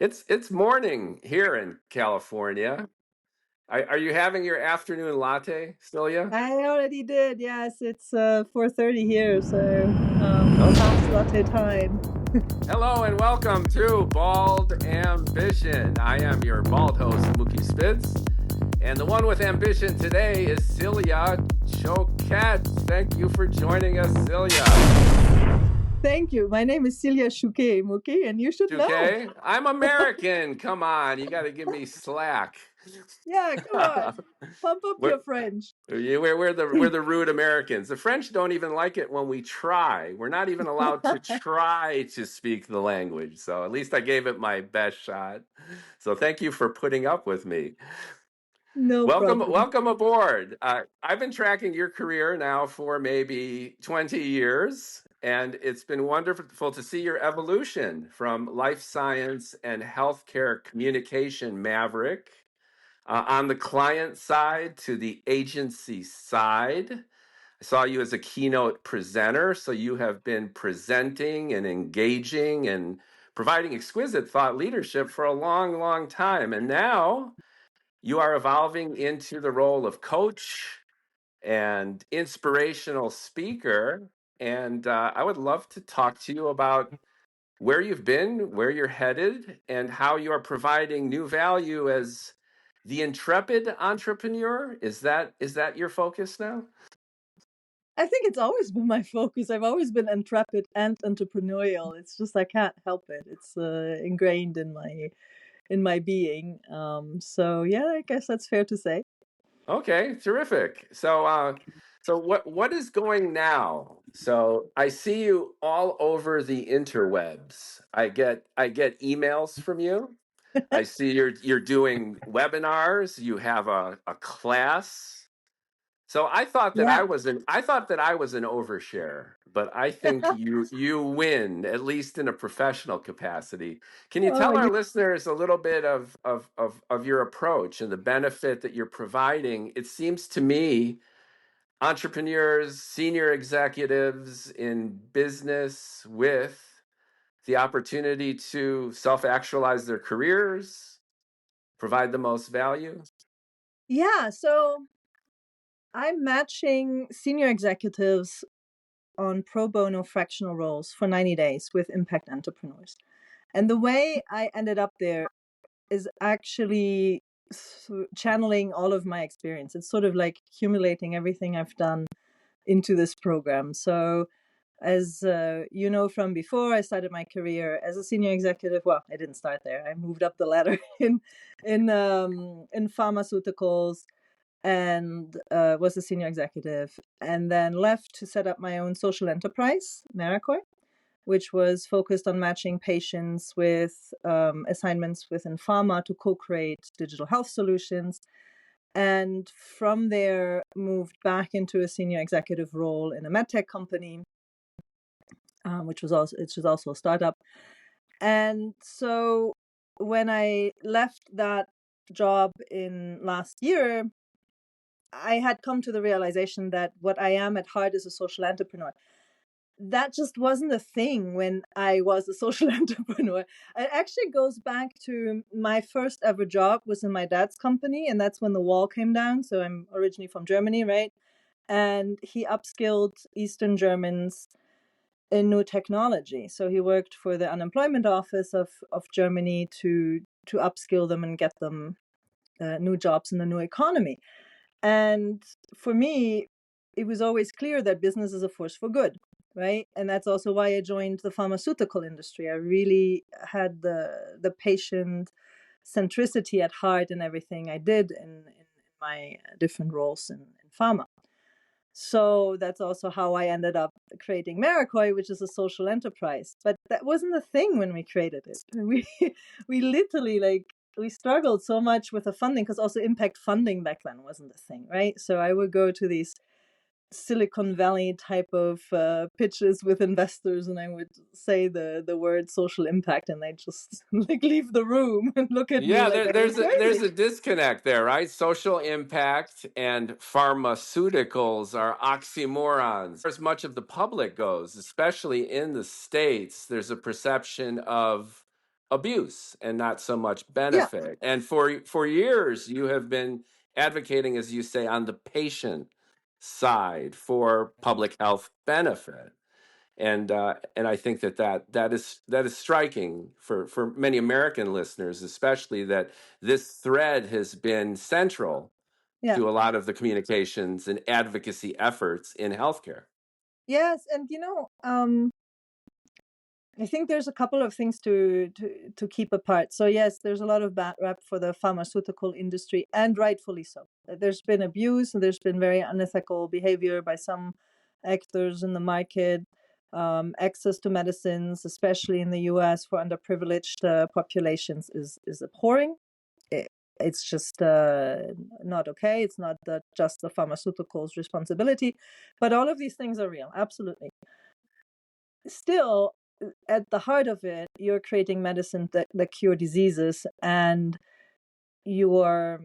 It's morning here in California. Are you having your afternoon latte, Celia? I already did. Yes, it's 4:30 here, so past Okay. latte time. Hello and welcome to Bald Ambition. I am your bald host, Mookie Spitz, and the one with ambition today is Silja Chouquet. Thank you for joining us, Silja. Thank you. My name is Silja Chouquet, Mookie, and you should know. Okay, I'm American. Come on, you got to give me slack. Yeah, come on. Pump up We're, your French. we're the rude Americans. The French don't even like it when we try. We're not even allowed to try to speak the language. So at least I gave it my best shot. So thank you for putting up with me. No Welcome, problem. welcome aboard. I've been tracking your career now for maybe 20 years, and it's been wonderful to see your evolution from life science and healthcare communication maverick on the client side to the agency side. I saw you as a keynote presenter, so you have been presenting and engaging and providing exquisite thought leadership for a long, long time. And now you are evolving into the role of coach and inspirational speaker. And I would love to talk to you about where you've been, where you're headed, and how you are providing new value as the intrepid entrepreneur. Is that your focus now? I think it's always been my focus. I've always been intrepid and entrepreneurial. It's just I can't help it. It's ingrained in my being. So yeah, I guess that's fair to say. Okay, terrific. So what is going now? So I see you all over the interwebs. I get emails from you. I see you're doing webinars. You have a class. So Yeah. I thought that I was an overshare, but I think you win, at least in a professional capacity. Can you Oh, tell our you. listeners a little bit of your approach and the benefit that you're providing? It seems to me entrepreneurs, senior executives in business with the opportunity to self-actualize their careers, provide the most value. Yeah. So I'm matching senior executives on pro bono fractional roles for 90 days with impact entrepreneurs. And the way I ended up there is actually channeling all of my experience. It's sort of like accumulating everything I've done into this program. So, as you know from before, I started my career as a senior executive. Well, I didn't start there. I moved up the ladder in pharmaceuticals and was a senior executive, and then left to set up my own social enterprise, Maricoy, which was focused on matching patients with assignments within pharma to co-create digital health solutions. And from there, moved back into a senior executive role in a medtech company, which was also a startup. And so when I left that job in last year, I had come to the realization that what I am at heart is a social entrepreneur. That just wasn't a thing when I was a social entrepreneur. It actually goes back to my first ever job was in my dad's company, and that's when the wall came down. So I'm originally from Germany, right? And he upskilled Eastern Germans in new technology. So he worked for the unemployment office of Germany to upskill them and get them new jobs in the new economy. And for me, it was always clear that business is a force for good, right? And that's also why I joined the pharmaceutical industry. I really had the patient centricity at heart in everything I did in my different roles in pharma. So that's also how I ended up creating Maricoy, which is a social enterprise. But that wasn't a thing when we created it. We literally we struggled so much with the funding because also impact funding back then wasn't a thing, right? So I would go to these Silicon Valley type of pitches with investors, and I would say the word social impact, and they just leave the room and look at me Yeah, like there, I was there's crazy. a disconnect there, right? Social impact and pharmaceuticals are oxymorons. As much of the public goes, especially in the States, there's a perception of abuse and not so much Yeah, benefit. And for years, you have been advocating, as you say, on the patient side for public health benefit. And I think that is striking for many American listeners, especially that this thread has been central yeah. to a lot of the communications and advocacy efforts in healthcare. Yes, and I think there's a couple of things to keep apart. So yes, there's a lot of bad rap for the pharmaceutical industry, and rightfully so. There's been abuse, and there's been very unethical behavior by some actors in the market. Access to medicines, especially in the U.S. for underprivileged populations, is abhorring. It, it's just not okay. It's not just the pharmaceuticals' responsibility, but all of these things are real, absolutely. Still, at the heart of it, you're creating medicine that cure diseases, and you're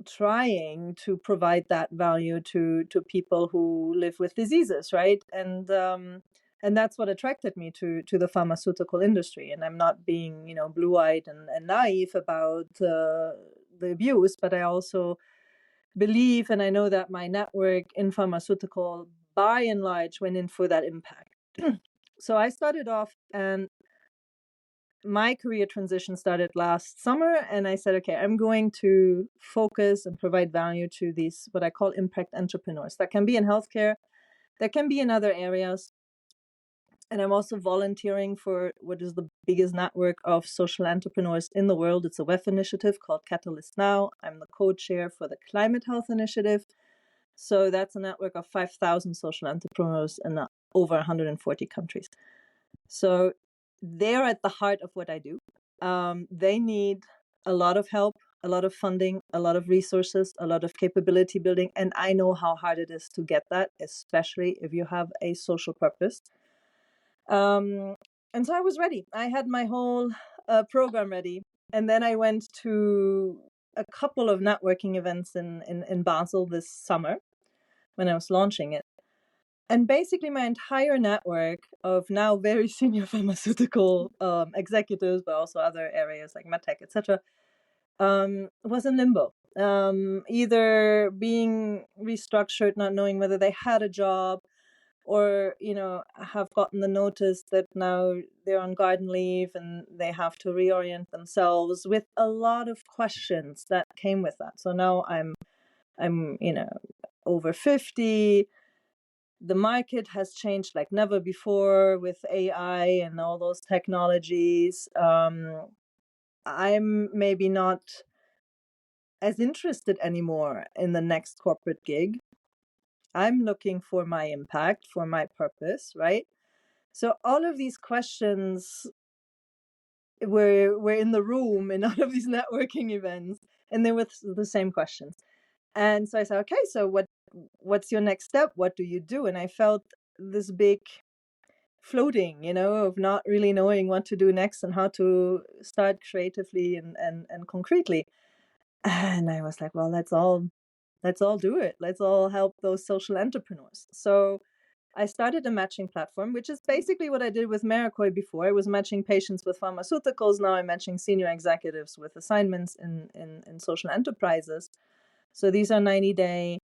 trying to provide that value to people who live with diseases, right? And that's what attracted me to the pharmaceutical industry. And I'm not being, blue-eyed and naive about the abuse, but I also believe, and I know that my network in pharmaceutical, by and large, went in for that impact. So I started off, and my career transition started last summer, and I said, okay, I'm going to focus and provide value to these, what I call impact entrepreneurs. That can be in healthcare, that can be in other areas. And I'm also volunteering for what is the biggest network of social entrepreneurs in the world. It's a WEF initiative called Catalyst Now. I'm the co-chair for the Climate Health Initiative. So that's a network of 5,000 social entrepreneurs in over 140 countries. So they're at the heart of what I do. They need a lot of help, a lot of funding, a lot of resources, a lot of capability building. And I know how hard it is to get that, especially if you have a social purpose. And so I was ready. I had my whole program ready. And then I went to a couple of networking events in Basel this summer when I was launching it. And basically my entire network of now very senior pharmaceutical executives, but also other areas like medtech, etc., was in limbo. Either being restructured, not knowing whether they had a job, or have gotten the notice that now they're on garden leave and they have to reorient themselves, with a lot of questions that came with that. So now I'm over 50. The market has changed like never before with AI and all those technologies. I'm maybe not as interested anymore in the next corporate gig. I'm looking for my impact, for my purpose, right? So all of these questions were in the room in all of these networking events, and they were the same questions. And so I said, okay, so what's your next step? What do you do? And I felt this big floating, of not really knowing what to do next and how to start creatively and concretely. And I was like, well, let's all do it. Let's all help those social entrepreneurs. So I started a matching platform, which is basically what I did with Maricoy before. I was matching patients with pharmaceuticals. Now I'm matching senior executives with assignments in social enterprises. So these are 90-day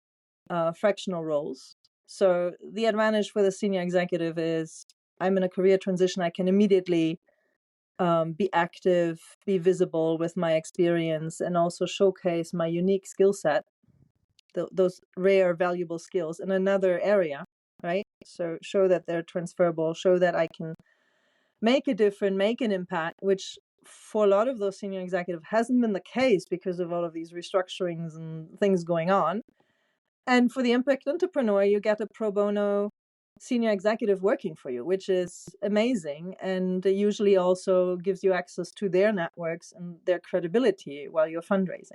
fractional roles. So the advantage for the senior executive is I'm in a career transition. I can immediately be active, be visible with my experience, and also showcase my unique skill set, those rare, valuable skills in another area, right? So show that they're transferable, show that I can make a difference, make an impact, which for a lot of those senior executives hasn't been the case because of all of these restructurings and things going on. And for the impact entrepreneur, you get a pro bono senior executive working for you, which is amazing, and usually also gives you access to their networks and their credibility while you're fundraising.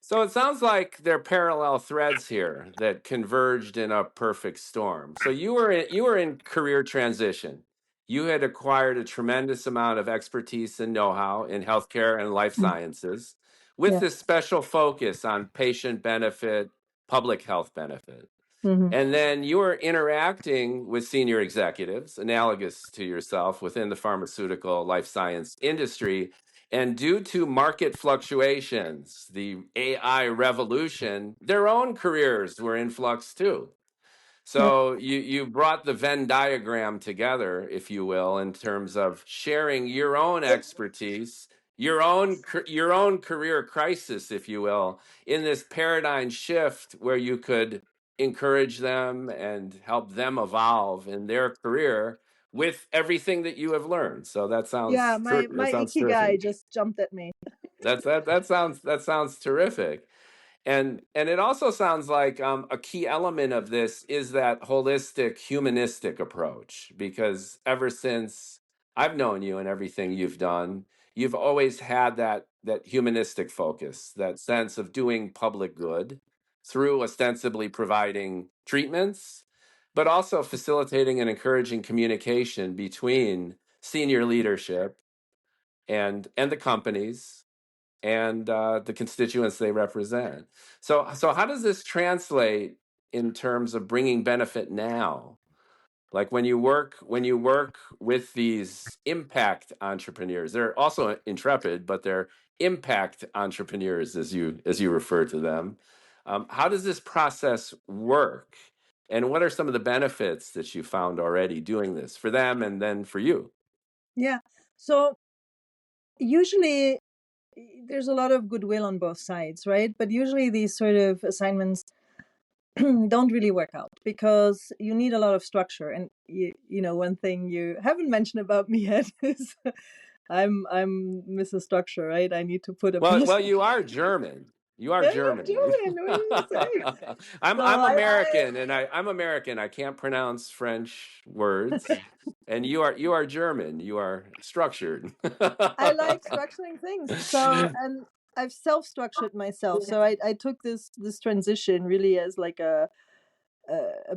So it sounds like there are parallel threads here that converged in a perfect storm. So you were in career transition. You had acquired a tremendous amount of expertise and know-how in healthcare and life sciences with Yeah. this special focus on patient benefit, public health benefit. Mm-hmm. And then you are interacting with senior executives, analogous to yourself within the pharmaceutical life science industry. And due to market fluctuations, the AI revolution, their own careers were in flux too. Yeah. So you brought the Venn diagram together, if you will, in terms of sharing your own expertise, your own career crisis, if you will, in this paradigm shift where you could encourage them and help them evolve in their career with everything that you have learned. So Yeah, that my sounds terrific. ikigai just jumped at me. That sounds terrific. And it also sounds like a key element of this is that holistic, humanistic approach. Because ever since I've known you and everything you've done, you've always had that humanistic focus, that sense of doing public good through ostensibly providing treatments, but also facilitating and encouraging communication between senior leadership and the companies and the constituents they represent. So how does this translate in terms of bringing benefit now? Like when you work with these impact entrepreneurs, they're also intrepid, but they're impact entrepreneurs, as you refer to them. How does this process work? And what are some of the benefits that you found already doing this for them and then for you? Yeah. So usually there's a lot of goodwill on both sides, right? But usually these sort of assignments don't really work out because you need a lot of structure. And you know, one thing you haven't mentioned about me yet is I'm Mrs. Structure, right? I need to put a Well, business. you are German. You are Yeah, I'm German. German. What do you say? I'm So I'm I American, and I'm American. I can't pronounce French words, and you are German. You are structured. I like structuring things. So, and I've self-structured myself. So I took this transition really as like a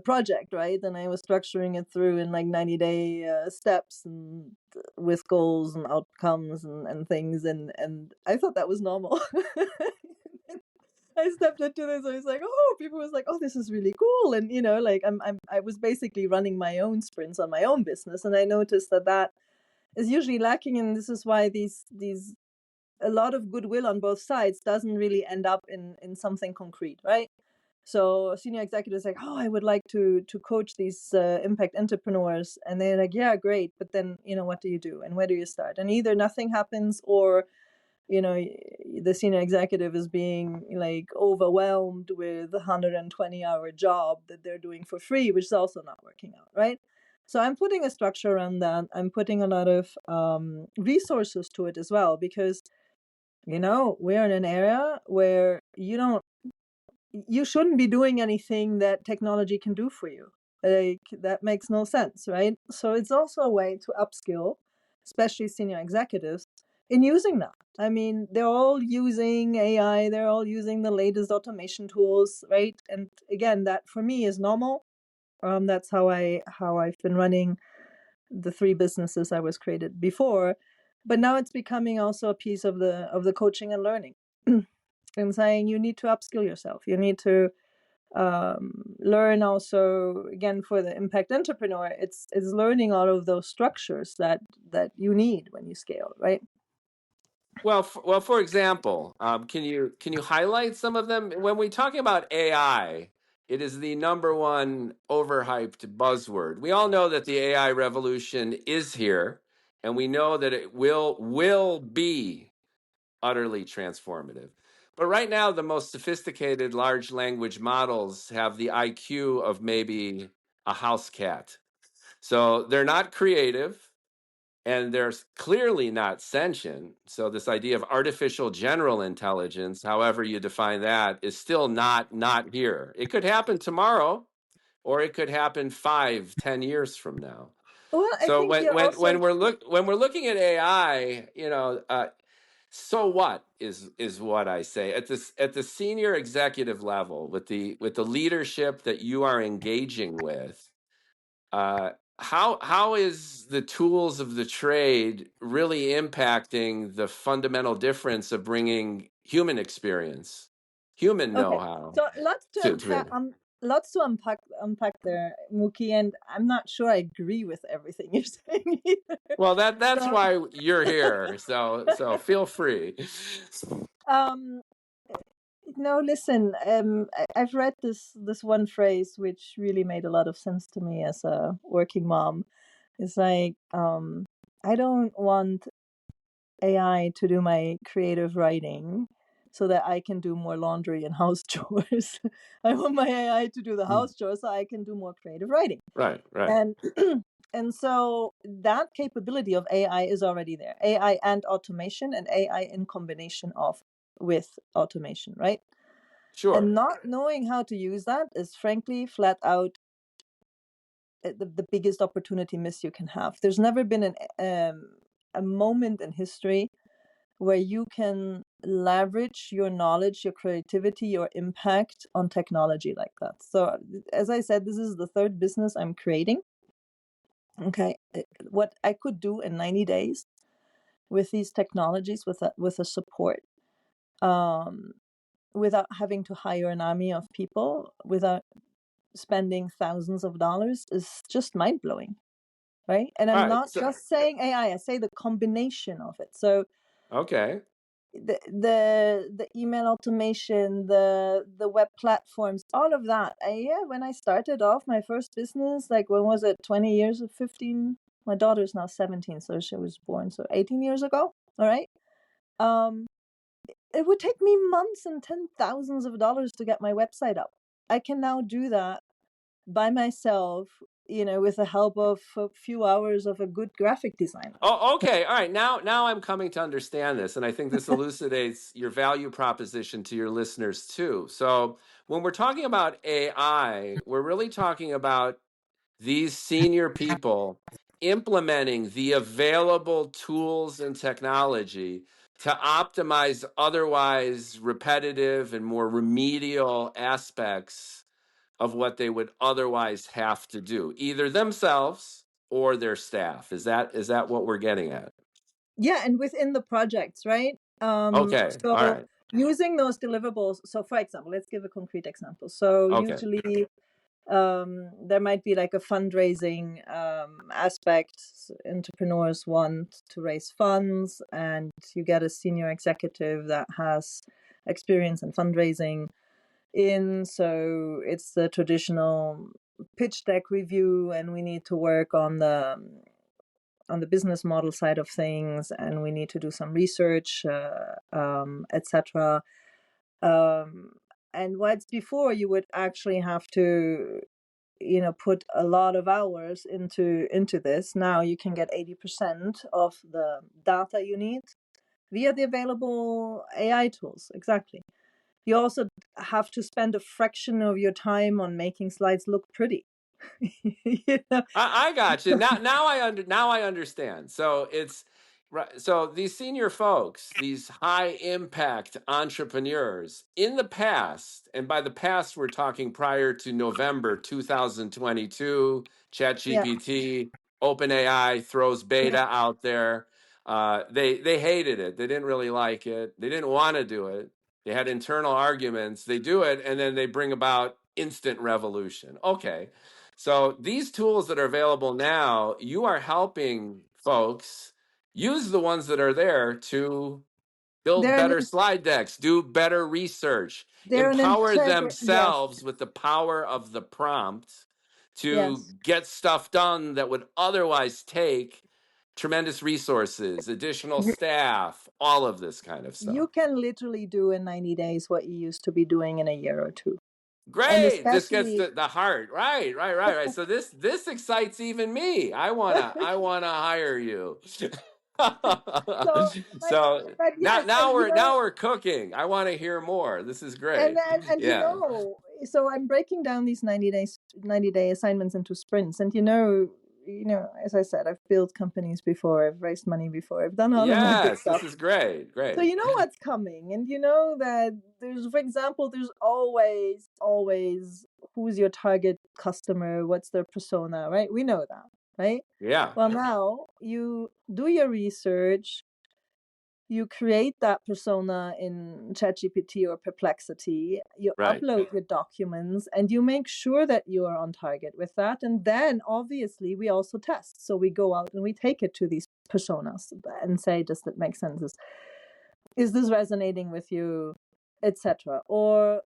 project, right? And I was structuring it through in like 90-day steps and with goals and outcomes and things. And I thought that was normal. I stepped into this. I was like, oh, people was like, oh, this is really cool. And, you know, like I was basically running my own sprints on my own business. And I noticed that is usually lacking. And this is why these a lot of goodwill on both sides doesn't really end up in something concrete, right? So senior executives like, oh, I would like to coach these impact entrepreneurs, and they're like, yeah, great, but then you know, what do you do and where do you start? And either nothing happens, or you know, the senior executive is being like overwhelmed with a 120-hour job that they're doing for free, which is also not working out, right? So I'm putting a structure around that. I'm putting a lot of resources to it as well, because you know, we're in an area where you shouldn't be doing anything that technology can do for you. Like, that makes no sense, right? So it's also a way to upskill, especially senior executives, in using that. I mean, they're all using AI, they're all using the latest automation tools, right? And again, that for me is normal. That's how I've been running the three businesses I was created before. But now it's becoming also a piece of the coaching and learning. And saying you need to upskill yourself. You need to learn also, again, for the impact entrepreneur, it's learning all of those structures that you need when you scale, right? Well, for example, can you highlight some of them? When we're talking about AI, it is the number one overhyped buzzword. We all know that the AI revolution is here, and we know that it will be utterly transformative. But right now, the most sophisticated large language models have the IQ of maybe a house cat. So they're not creative and they're clearly not sentient. So this idea of artificial general intelligence, however you define that, is still not here. It could happen tomorrow, or it could happen 5, 10 years from now. Well, I So think when you're when also when we're looking at AI, so what is what I say at the senior executive level with the leadership that you are engaging with. Uh, how is the tools of the trade really impacting the fundamental difference of bringing human experience, human okay. know-how So lots to to unpack. it? lots to unpack there, Mookie, and I'm not sure I agree with everything you're saying either. Well, that's So, why you're here. So feel free. um, no, listen. I've read this one phrase which really made a lot of sense to me as a working mom. It's like, I don't want AI to do my creative writing so that I can do more laundry and house chores. I want my AI to do the house chores so I can do more creative writing. Right, right. And and so that capability of AI is already there. AI and automation, and AI in combination of with automation, right? Sure. And not knowing how to use that is frankly flat out the biggest opportunity miss you can have. There's never been a moment in history where you can leverage your knowledge, your creativity, your impact on technology like that. So, as I said, this is the third business I'm creating. Okay, what I could do in 90 days with these technologies, with a support, um, without having to hire an army of people, without spending thousands of dollars, is just mind blowing, right? And All I'm right. not just saying AI; I say the combination of it. So Okay. the email automation, the web platforms, all of that. Yeah, when I started off my first business, like when was it? 20 years or 15? My daughter's now 17, so she was born so 18 years ago. All right. Um, it would take me months and $10,000s of dollars to get my website up. I can now do that by myself, with the help of a few hours of a good graphic designer. Oh, okay. All right. Now I'm coming to understand this, and I think this elucidates your value proposition to your listeners too. So when we're talking about AI, we're really talking about these senior people implementing the available tools and technology to optimize otherwise repetitive and more remedial aspects of what they would otherwise have to do, either themselves or their staff. Is that what we're getting at? Yeah, and within the projects, right? Okay. All So right. using those deliverables. So, for example, let's give a concrete example. So Okay. usually, there might be like a fundraising aspect. Entrepreneurs want to raise funds, and you get a senior executive that has experience in fundraising. So it's the traditional pitch deck review, and we need to work on the business model side of things, and we need to do some research, etc. And what's before, you would actually have to put a lot of hours into this. Now you can get 80% of the data you need via the available AI tools. Exactly. You also have to spend a fraction of your time on making slides look pretty. you know I got you. Now I understand. So it's right. So these senior folks, these high impact entrepreneurs in the past, and by the past we're talking prior to November 2022, yeah, ChatGPT, OpenAI throws yeah. beta out there. They hated it. They didn't really like it. They didn't want to do it. They had internal arguments. They do it, and then they bring about instant revolution. Okay. So these tools that are available now, you are helping folks use the ones that are there to build they're better an slide decks, do better research, they're an empower yes, themselves with the power of the prompt to yes. get stuff done that would otherwise take tremendous resources, additional staff, all of this kind of You stuff. can literally do in 90 days what you used to be doing in a year or two. And Great. This gets especially, the heart. Right. So this excites even me. I wanna hire you. so, So but now yes, and now we're cooking. I want to hear more. This is and great. and, and Yeah. so I'm breaking down these 90-day assignments into sprints. And as I said, I've built companies before, I've raised money before, I've done all of that good Yes, this stuff. is great. So Great. you know what's coming, and you know that for example, there's always who's your target customer, what's their persona, right? We know that, right? Yeah. Well, now you do your research, you create that persona in ChatGPT or Perplexity, you Right. upload your documents, and you make sure that you are on target with that. And then obviously we also test. So we go out and we take it to these personas and say, does that make sense? Is this resonating with you, etc.? Or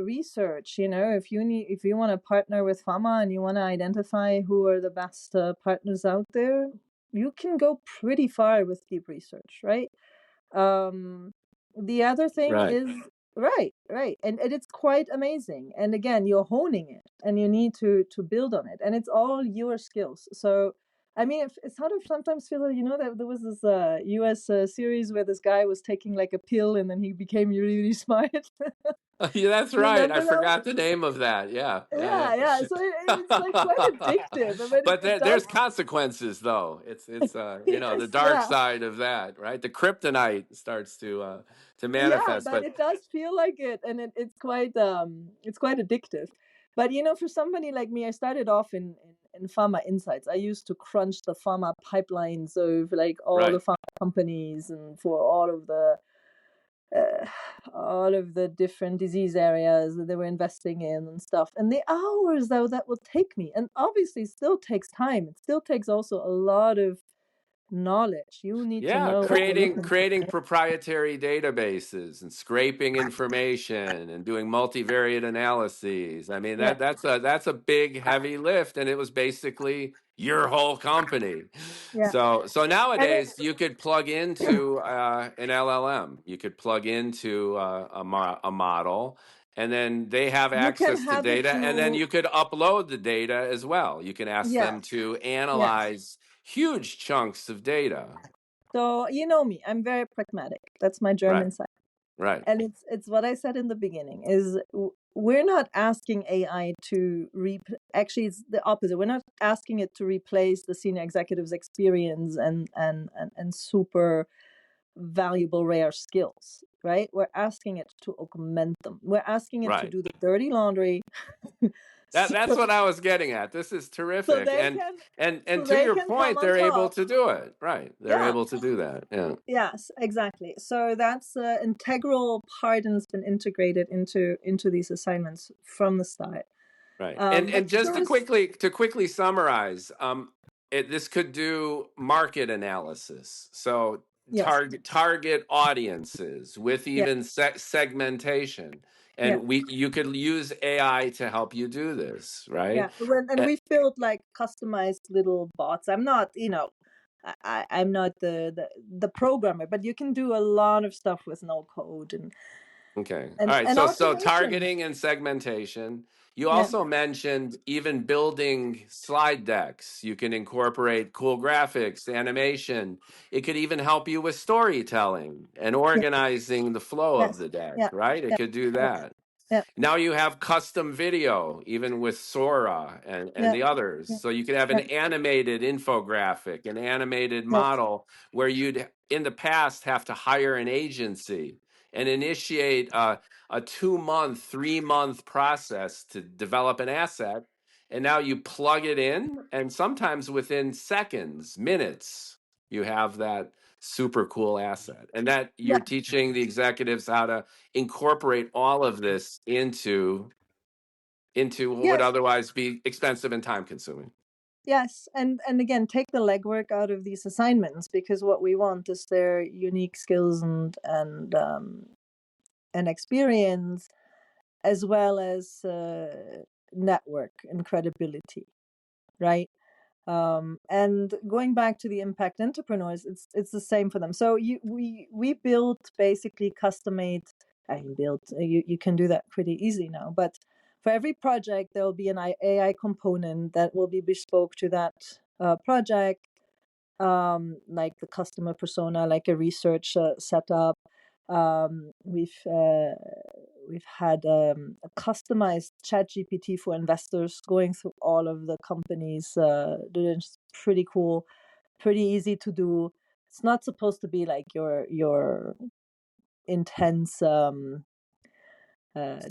research. If you want to partner with pharma and you want to identify who are the best partners out there, you can go pretty far with deep research, right? The other thing Right. is right, and it's quite amazing. And again, you're honing it, and you need to build on it, and it's all your skills. So I mean, it sort of sometimes feels like, that there was this US series where this guy was taking like a pill and then he became really, really smart. Yeah, that's You right. I remember that forgot one? the name of that. Yeah, yeah, Yeah. So it's like quite addictive. I mean, but it does. there's consequences, though. It's the Yes, dark yeah. side of that, right? The kryptonite starts to Yeah, manifest. but But it does feel like it, and it's quite addictive. But for somebody like me, I started off in pharma insights. I used to crunch the pharma pipelines of like all the right, pharma companies, and for uh, all of the different disease areas that they were investing in and stuff. And the hours though that will take me, and obviously still takes time. It still takes also a lot of knowledge. You need to yeah, know what you're looking creating for. proprietary databases and scraping information and doing multivariate analyses. I mean, Yeah, that's a big heavy lift, and it was basically your whole company. yeah. So And nowadays you could plug into an LLM, you could plug into a model, and then they have you can access to have it data, and then do, you could upload the data as well. You can ask them yes, to yes. analyze huge chunks of data. So you know me, I'm very pragmatic. That's my Right, German side. right, And it's what I said in the beginning is we're not asking AI to actually it's the opposite. We're not asking it to replace the senior executive's experience and super valuable rare skills, right? We're asking it to augment them. We're asking it to right. do the dirty laundry. so, That's what I was getting at. This is so terrific, they can and so to they your can come point, on they're able top. to do it. Right, they're Yeah. able to do that. Yeah. Yes, exactly. So that's an integral part, and it's been integrated into these assignments from the start. Right. But And just there is to quickly summarize, this could do market analysis. So yes, target audiences with yeah, even segmentation. yeah, And you could use AI to help you do this, right? yeah. And Eh, we've built like customized little bots. I'm not, I'm not the programmer, but you can do a lot of stuff with no code and Okay. and All right. and So automation. targeting and segmentation. You Yeah, also mentioned even building slide decks. You can incorporate cool graphics, animation. It could even help you with storytelling and yeah, organizing the flow of yes, the deck, yeah, right? It yeah, could do yeah, that. yeah, Now you have custom video, even with Sora and yeah, the others. yeah, So you could have an yeah, animated infographic, an animated yeah, model where you'd in the past have to hire an agency and initiate a 2 month, 3 month process to develop an asset. And now you plug it in, and sometimes within seconds, minutes, you have that super cool asset. And that you're yeah. teaching the executives how to incorporate all of this into what would Yes, otherwise be expensive and time consuming. yes, and again, take the legwork out of these assignments, because what we want is their unique skills and experience, as well as network and credibility, right? And going back to the impact entrepreneurs, it's the same for them. So we built basically custom made. I built you can do that pretty easy now, but for every project there will be an AI component that will be bespoke to that project, like the customer persona, like a research setup. We've had a customized chat GPT for investors going through all of the companies. It's pretty cool, pretty easy to do. It's not supposed to be like your intense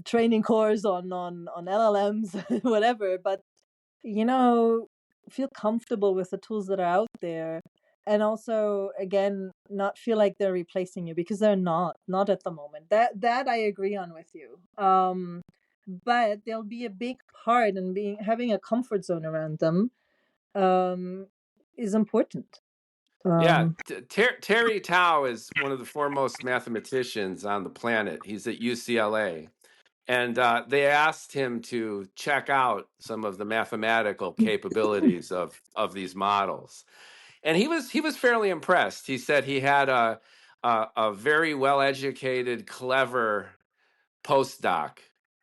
training course on LLMs, whatever. But you know, feel comfortable with the tools that are out there, and also, again, not feel like they're replacing you, because they're not at the moment. That I agree on with you. But they'll be a big part, and having a comfort zone around them is important. Yeah, Um, Terry Tao is one of the foremost mathematicians on the planet. He's at UCLA. And they asked him to check out some of the mathematical capabilities of these models, and he was fairly impressed. He said he had a very well educated, clever postdoc mhm.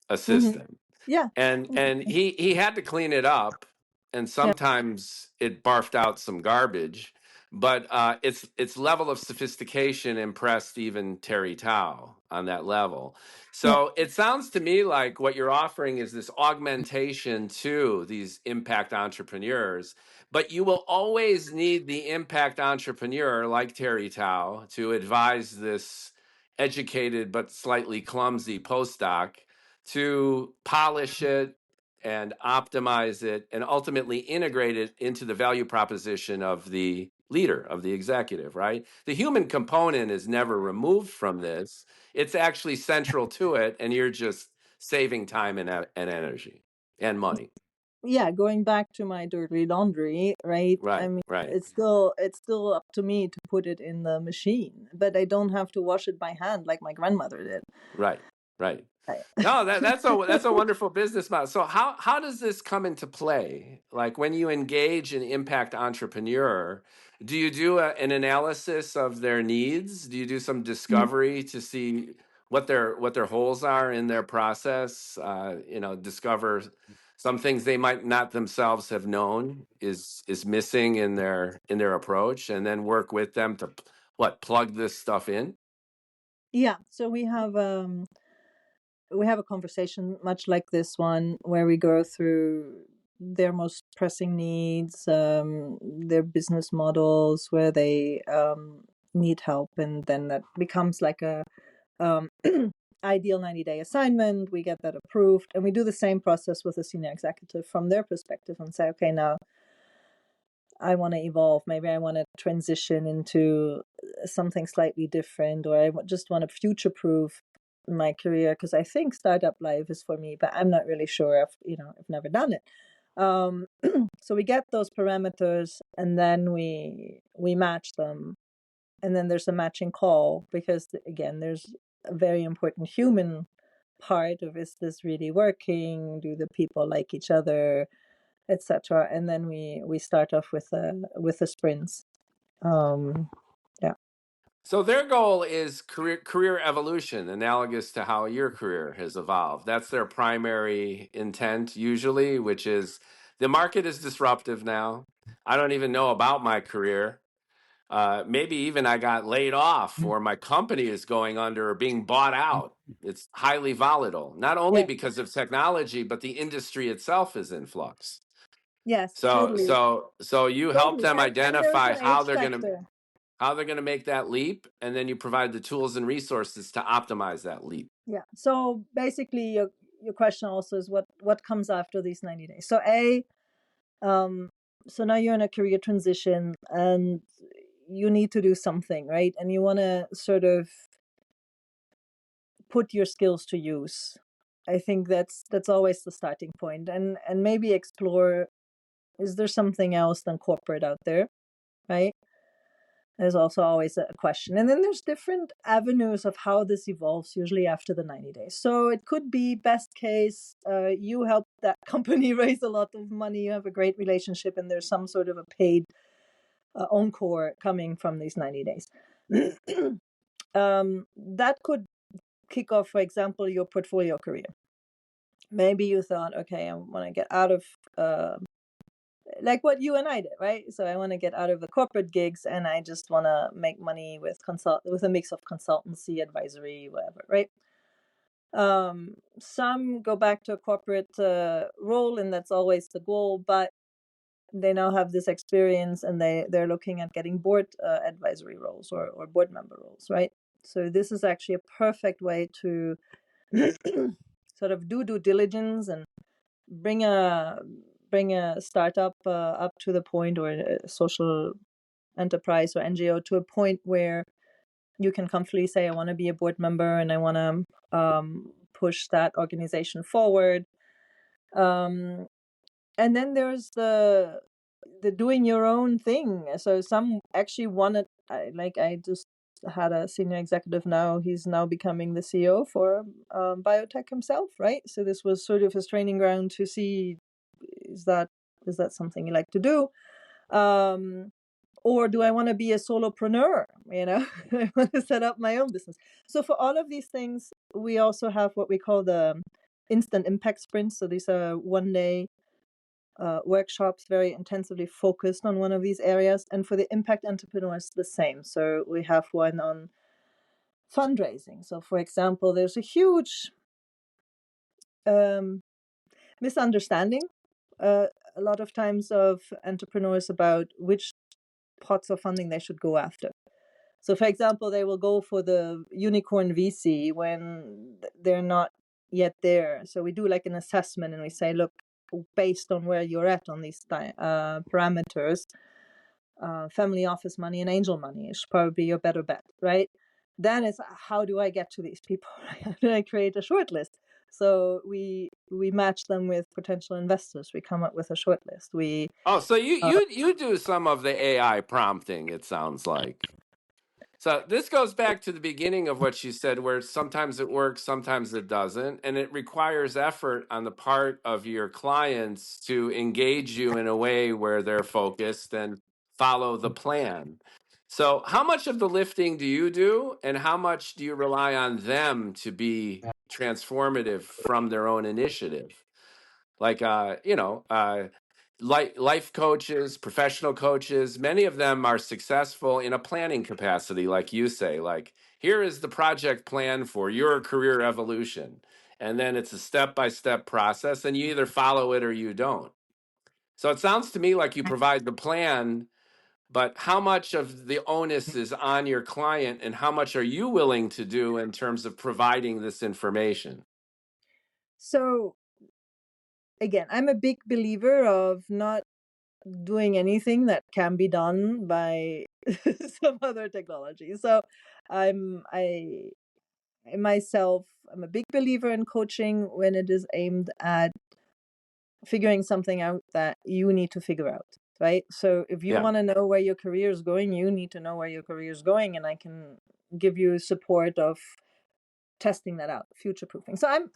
assistant, Yeah, and he had to clean it up, and yeah, sometimes it barfed out some garbage, but its level of sophistication impressed even Terry Tao on that level. yeah, So it sounds to me like what you're offering is this augmentation to these impact entrepreneurs, but you will always need the impact entrepreneur like Terry Tao to advise this educated but slightly clumsy postdoc to polish it and optimize it and ultimately integrate it into the value proposition of the leader, of the executive, right? The human component is never removed from this. It's actually central to it, and you're just saving time and energy and money. yeah. Going back to my dirty laundry, right? I Right, mean, right, it's still up to me to put it in the machine, but I don't have to wash it by hand like my grandmother did. right, right. I, No, that's a wonderful business model. So how does this come into play? Like when you engage an impact entrepreneur, do you do an analysis of their needs? Do you do some discovery to see what their holes are in their process? Discover some things they might not themselves have known is missing in their approach, and then work with them to plug this stuff in. yeah. So we have a conversation much like this one, where we go through their most pressing needs, their business models, where they need help, and then that becomes like a um, ideal 90-day assignment. We get that approved, and we do the same process with a senior executive from their perspective, and say, okay, now I want to evolve. Maybe I want to transition into something slightly different, or just want to future proof my career, because I think startup life is for me, but I'm not really sure. I've never done it. Um, so we get those parameters, and then we match them, and then there's a matching call, because again, there's a very important human part of, is this really working? Do the people like each other, etc. And then we start off with the sprints. Um, yeah. So their goal is career evolution, analogous to how your career has evolved. That's their primary intent usually, which is the market is disruptive now. I don't even know about my career. Maybe even I got laid off, or my company is going under or being bought out. It's highly volatile, not only Yeah. because of technology, but the industry itself is in flux. Yes. So Totally. so so you help Totally. them And there's identify an age factor. how they're going to make that leap, and then you provide the tools and resources to optimize that leap. Yeah. So basically, your question also is what comes after these 90 days. So um, so now you're in a career transition, and you need to do something, right? And you want to sort of put your skills to use. I think that's always the starting point, and maybe explore, is there something else than corporate out there, right? There's also always a question. And then there's different avenues of how this evolves, usually after the 90 days. So it could be, best case, you help that company raise a lot of money, you have a great relationship, and there's some sort of a paid encore coming from these 90 days. That could kick off, for example, your portfolio career. Maybe you thought, okay, I want to get out of like what you and I did, right? So I want to get out of the corporate gigs, and I just want to make money with a mix of consultancy, advisory, whatever, right? Some go back to a corporate role, and that's always the goal, but they now have this experience, and they're looking at getting board advisory roles, or board member roles, right? So this is actually a perfect way to sort of do due diligence and bring a bring a startup up to the point, or a social enterprise or NGO to a point where you can comfortably say, I want to be a board member and I want to push that organization forward. And then there's the doing your own thing. So some actually wanted, I just had a senior executive now. He's now becoming the CEO for biotech himself, right? So this was sort of his training ground to see, is that something you like to do? Or do I want to be a solopreneur? I want to set up my own business. So for all of these things, we also have what we call the instant impact sprints. So these are 1-day workshops, very intensively focused on one of these areas. And for the impact entrepreneurs, the same. So we have one on fundraising. So for example, there's a huge misunderstanding a lot of times of entrepreneurs about which pots of funding they should go after. So for example, they will go for the unicorn VC when they're not yet there. So we do like an assessment and we say, look, based on where you're at on these parameters, family office money and angel money is probably your better bet, right? Then it's, how do I get to these people? How do I create a short list? So we match them with potential investors. We come up with a short list. So you do some of the AI prompting, it sounds like. So this goes back to the beginning of what you said, where sometimes it works, sometimes it doesn't, and it requires effort on the part of your clients to engage you in a way where they're focused and follow the plan. So how much of the lifting do you do, and how much do you rely on them to be transformative from their own initiative? Like life coaches, professional coaches, many of them are successful in a planning capacity, like you say, like, here is the project plan for your career evolution. And then it's a step-by-step process, and you either follow it or you don't. So it sounds to me like you provide the plan, but how much of the onus is on your client, and how much are you willing to do in terms of providing this information? So again, I'm a big believer of not doing anything that can be done by some other technology. So I myself, I'm a big believer in coaching when it is aimed at figuring something out that you need to figure out, right? So if you Yeah. want to know where your career is going, you need to know where your career is going, and I can give you support of testing that out, future proofing. So I'm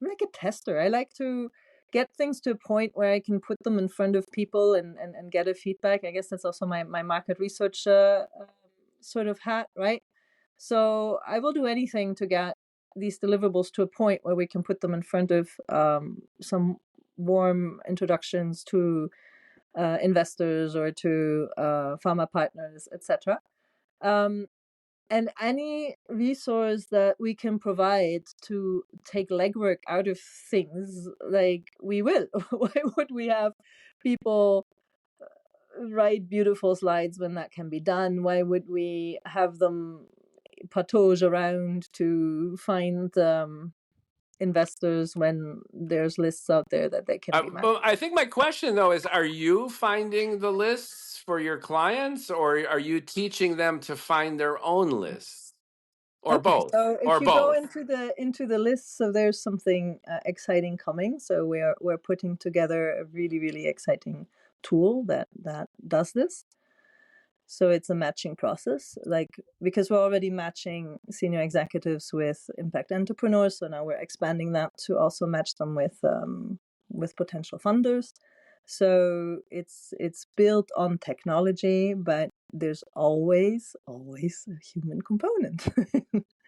like a tester. I like to get things to a point where I can put them in front of people and get a feedback. I guess that's also my market research sort of hat, right? So I will do anything to get these deliverables to a point where we can put them in front of some warm introductions to investors or to pharma partners, etc. And any resource that we can provide to take legwork out of things, like, we will. Why would we have people write beautiful slides when that can be done? Why would we have them patauge around to find investors when there's lists out there that they can be matched? But I think my question, though, is, are you finding the lists for your clients, or are you teaching them to find their own lists, or Okay, both, so or if you go both? into the list, so there's something exciting coming. So we're putting together a really, really exciting tool that does this. So it's a matching process, like, because we're already matching senior executives with impact entrepreneurs. So now we're expanding that to also match them with potential funders. So it's built on technology, but there's always a human component.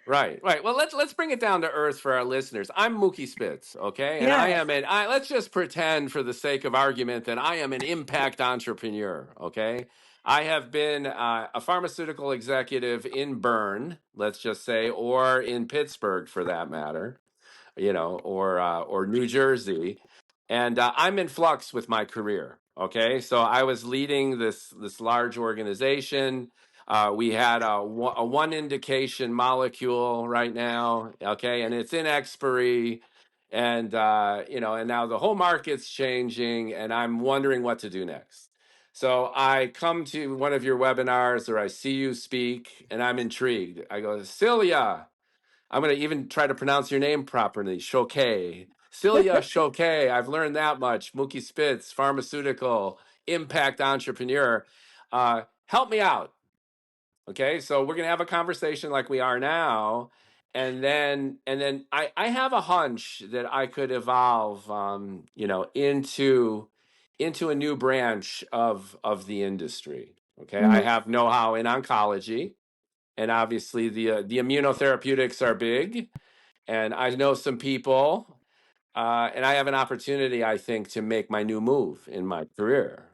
Right, right. Well, let's bring it down to earth for our listeners. I'm Mookie Spitz, okay, and Yeah. let's just pretend, for the sake of argument, that I am an impact entrepreneur, okay. I have been a pharmaceutical executive in Bern, let's just say, or in Pittsburgh, for that matter, or New Jersey, and I'm in flux with my career. Okay, so I was leading this large organization. We had a one indication molecule right now. Okay, and it's in expiry, and and now the whole market's changing, and I'm wondering what to do next. So I come to one of your webinars or I see you speak and I'm intrigued. I go, Silja, I'm going to even try to pronounce your name properly, Chouquet. Silja Chouquet, I've learned that much. Mookie Spitz, pharmaceutical, impact entrepreneur. Help me out. Okay, so we're going to have a conversation like we are now. And then I have a hunch that I could evolve, into a new branch of the industry. Okay, I Mhm. have know-how in oncology, and obviously the immunotherapeutics are big, and I know some people, and I have an opportunity, I think, to make my new move in my career.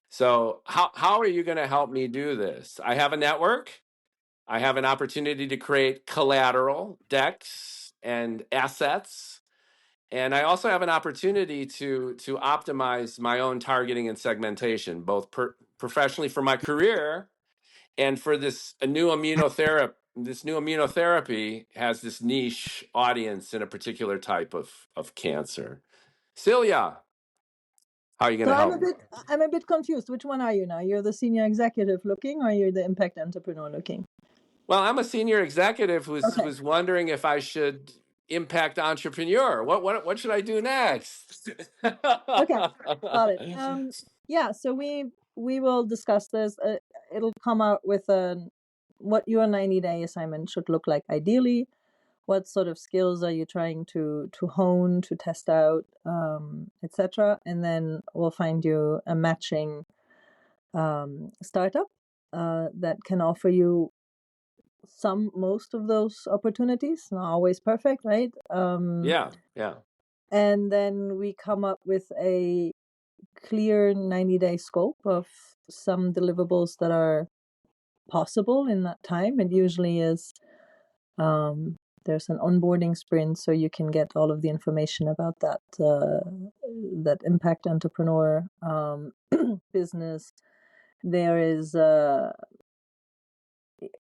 So how are you going to help me do this? I have a network. I have an opportunity to create collateral, decks, and assets. And I also have an opportunity to optimize my own targeting and segmentation, both professionally for my career and for this a new immunotherapy. This new immunotherapy has this niche audience in a particular type of cancer. Celia, how are you going So to help me? I'm a bit confused. Which one are you now? You're the senior executive looking, or you're the impact entrepreneur looking? Well, I'm a senior executive who's Okay. who's wondering if I should impact entrepreneur. What should I do next? Okay. Got it. Yeah. So we will discuss this. It'll come out with what your 90-day assignment should look like ideally. What sort of skills are you trying to hone, to test out, etc. And then we'll find you a matching startup that can offer you most of those opportunities. Not always perfect, right? Yeah, yeah. And then we come up with a clear 90-day scope of some deliverables that are possible in that time. It usually is. There's an onboarding sprint, so you can get all of the information about that impact entrepreneur business. There is a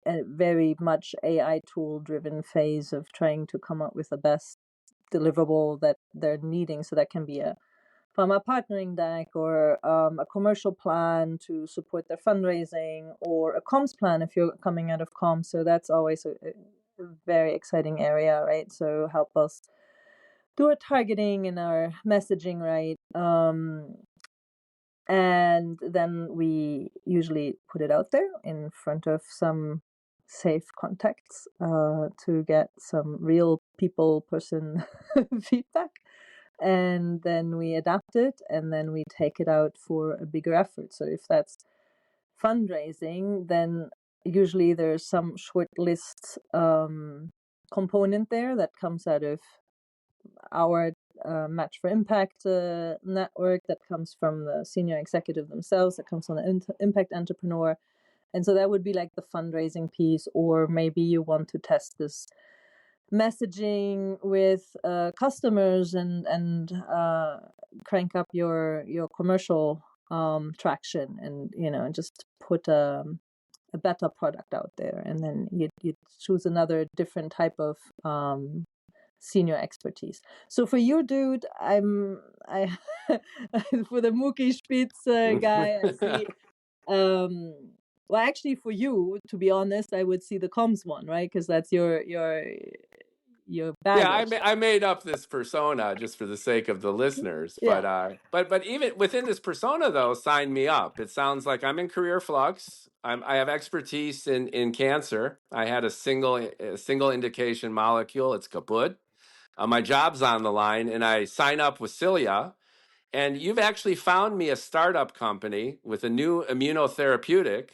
very much AI tool driven phase of trying to come up with the best deliverable that they're needing. So that can be from a partnering deck or a commercial plan to support their fundraising, or a comms plan if you're coming out of comms. So that's always a very exciting area, right? So help us do our targeting and our messaging right. And then we usually put it out there in front of some safe contacts to get some real person feedback. And then we adapt it, and then we take it out for a bigger effort. So if that's fundraising, then usually there's some short list component there that comes out of our Match for Impact network, that comes from the senior executive themselves, that comes from the impact entrepreneur. And so that would be like the fundraising piece, or maybe you want to test this messaging with customers and crank up your commercial traction, and just put a better product out there, and then you choose another different type of senior expertise. So for you, dude, I for the Mookie Spitz guy, I see. Well, actually, for you, to be honest, I would see the comms one, right? Because that's your Yeah, baggage. I made up this persona just for the sake of the listeners, Yeah. but even within this persona though, sign me up. It sounds like I'm in career flux. I have expertise in cancer. I had a single indication molecule. It's kaput. My job's on the line, and I sign up with Cilia. And you've actually found me a startup company with a new immunotherapeutic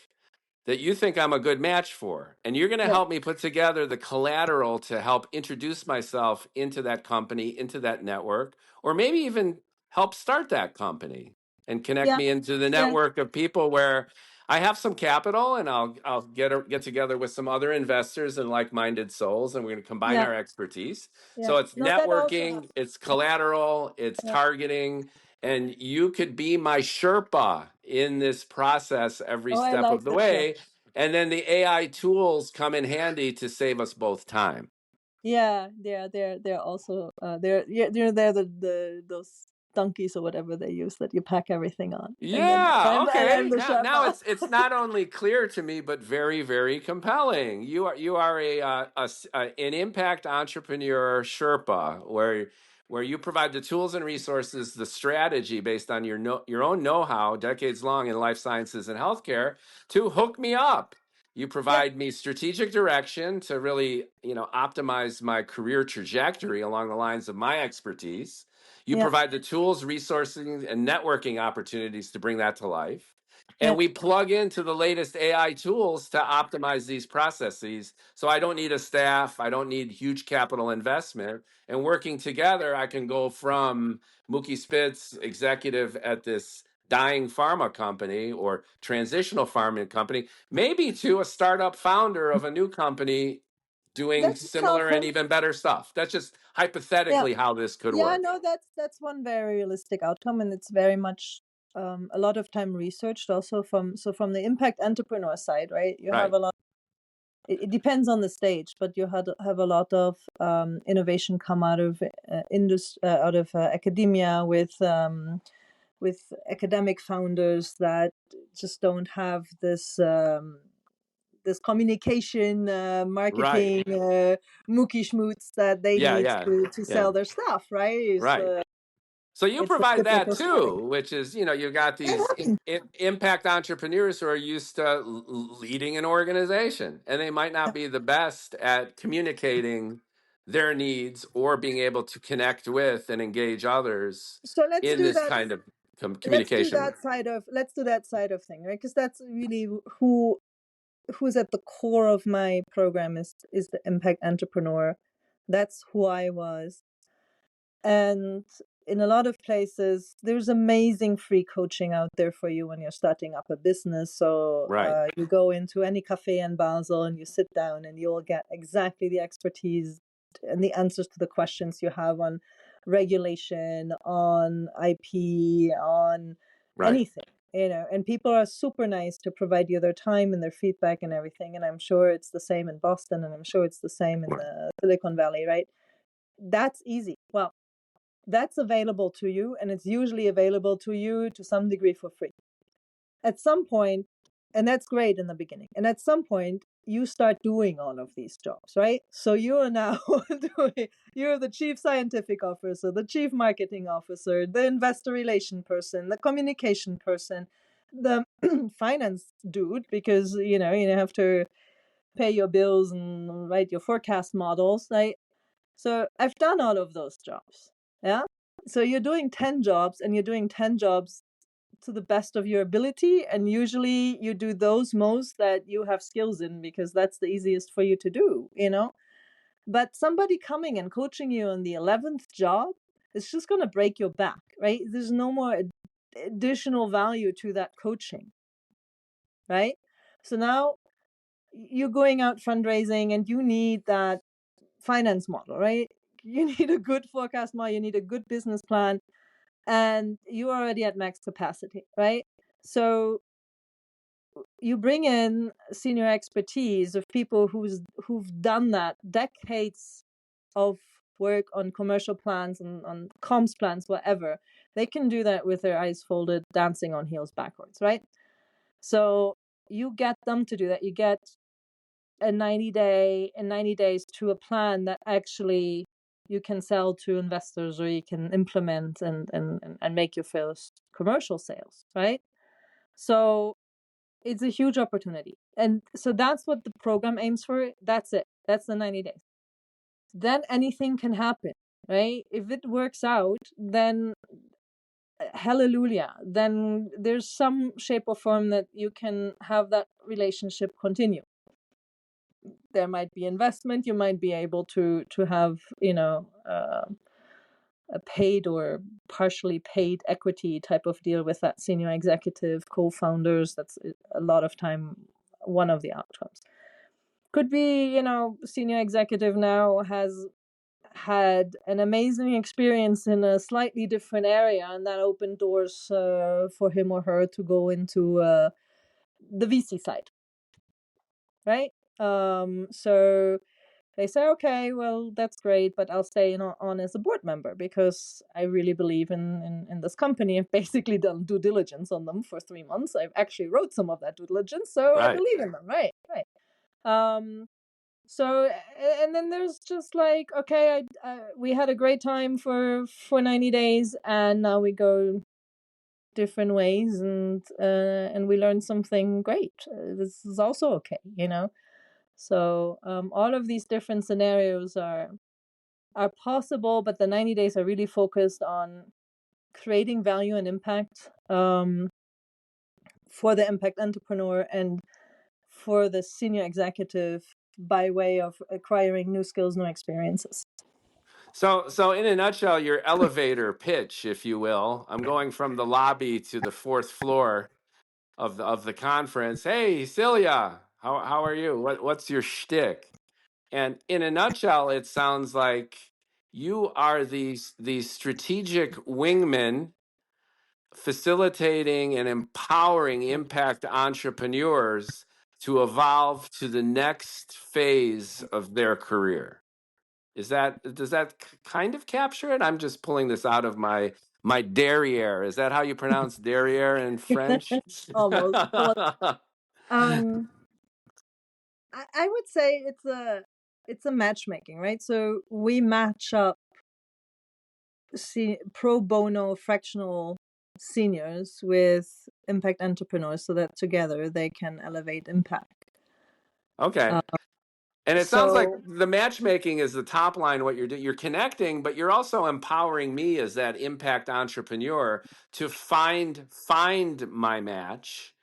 that you think I'm a good match for. And you're going to Yeah. help me put together the collateral to help introduce myself into that company, into that network, or maybe even help start that company and connect Yeah. me into the Yeah. network of people where I have some capital, and I'll get together with some other investors and like-minded souls, and we're going to combine Yeah. our expertise. Yeah. So it's No, that also networking, helps. it's collateral, it's Yeah. targeting, and you could be my Sherpa in this process every Oh, I step of like the this one. way. And then the AI tools come in handy to save us both time. Yeah, they're also they're yeah they're the those donkeys or whatever they use that you pack everything on. And then Yeah, I'm okay. the Now Sherpa. it's not only clear to me, but very, very compelling. You are an impact entrepreneur Sherpa, where you provide the tools and resources, the strategy based on your own know-how, decades long in life sciences and healthcare, to hook me up. You Yep, provide me strategic direction to really, optimize my career trajectory along the lines of my expertise. You yep, provide the tools, resources, and networking opportunities to bring that to life. And yep. we plug into the latest AI tools to optimize these processes. So I don't need a staff, I don't need huge capital investment. And working together, I can go from Mookie Spitz, executive at this dying pharma company or transitional pharma company, maybe to a startup founder of a new company doing That's an similar and outcome. even better stuff. That's just Yeah, hypothetically how this could yeah. work. No, that's one very realistic outcome, and it's very much a lot of time researched also from the impact entrepreneur side, right? You have Right. a lot. It depends on the stage, but you have a lot of innovation come out of out of academia with academic founders that just don't have this communication, Right. marketing, mookie schmoots that they Yeah, need yeah, to yeah. sell their stuff, right? Right. So you It's the provide that typical story. too, which is, you've got these impact entrepreneurs who are used to leading an organization, and they might not be the best at communicating their needs or being able to connect with and engage others So let's in do this that. kind of communication. Let's do that side of thing, right? Because that's really who's at the core of my program is the impact entrepreneur. That's who I was. And in a lot of places, there's amazing free coaching out there for you when you're starting up a business. So Right. you go into any cafe in Basel and you sit down and you'll get exactly the expertise and the answers to the questions you have on regulation, on IP, on Right. anything. And people are super nice to provide you their time and their feedback and everything. And I'm sure it's the same in Boston, and I'm sure it's the same in Right. the Silicon Valley, right? That's easy. Well, that's available to you, and it's usually available to you to some degree for free. At some point, and that's great in the beginning, and at some point, you start doing all of these jobs, right? So you are now you're the chief scientific officer, the chief marketing officer, the investor relation person, the communication person, the finance dude, because you have to pay your bills and write your forecast models, right? So I've done all of those jobs. Yeah. So you're doing 10 jobs, and you're doing 10 jobs to the best of your ability. And usually you do those most that you have skills in, because that's the easiest for you to do. But somebody coming and coaching you on the 11th job, it's just going to break your back, right? There's no more additional value to that coaching, right? So now you're going out fundraising and you need that finance model, right? You need a good forecast model, you need a good business plan, and you're already at max capacity, right? So you bring in senior expertise of people who've done that, decades of work on commercial plans and on comms plans, whatever. They can do that with their eyes folded, dancing on heels backwards, right? So you get them to do that. You get a 90 days to a plan that actually you can sell to investors, or you can implement and make your first commercial sales, right? So it's a huge opportunity. And so that's what the program aims for. That's it. That's the 90 days. Then anything can happen, right? If it works out, then hallelujah. Then there's some shape or form that you can have that relationship continue. There might be investment. You might be able to have a paid or partially paid equity type of deal with that senior executive, co-founders. That's a lot of time one of the outcomes. Could be, senior executive now has had an amazing experience in a slightly different area, and that opened doors for him or her to go into the VC side, right? So they say, okay, well, that's great, but I'll stay on as a board member because I really believe in this company. I've basically done due diligence on them for 3 months. I've actually wrote some of that due diligence, so I Right. believe in them. Right, right. So, and then there's just like, okay, we had a great time for 90 days, and now we go different ways, and we learned something great. This is also okay, you know. So all of these different scenarios are possible, but the 90 days are really focused on creating value and impact for the impact entrepreneur and for the senior executive by way of acquiring new skills, new experiences. So in a nutshell, your elevator pitch, if you will, I'm going from the lobby to the fourth floor of the conference. Hey, Silja, how are you? What's your shtick? And in a nutshell, it sounds like you are these strategic wingmen facilitating and empowering impact entrepreneurs to evolve to the next phase of their career. Does that kind of capture it? I'm just pulling this out of my derriere. Is that how you pronounce derriere in French? Almost. Um, I would say it's a matchmaking, right? So we match up pro bono fractional seniors with impact entrepreneurs so that together they can elevate impact. Okay. Uh, And it sounds like so the matchmaking is the top line, what you're doing. You're connecting, but you're also empowering me as that impact entrepreneur to find my match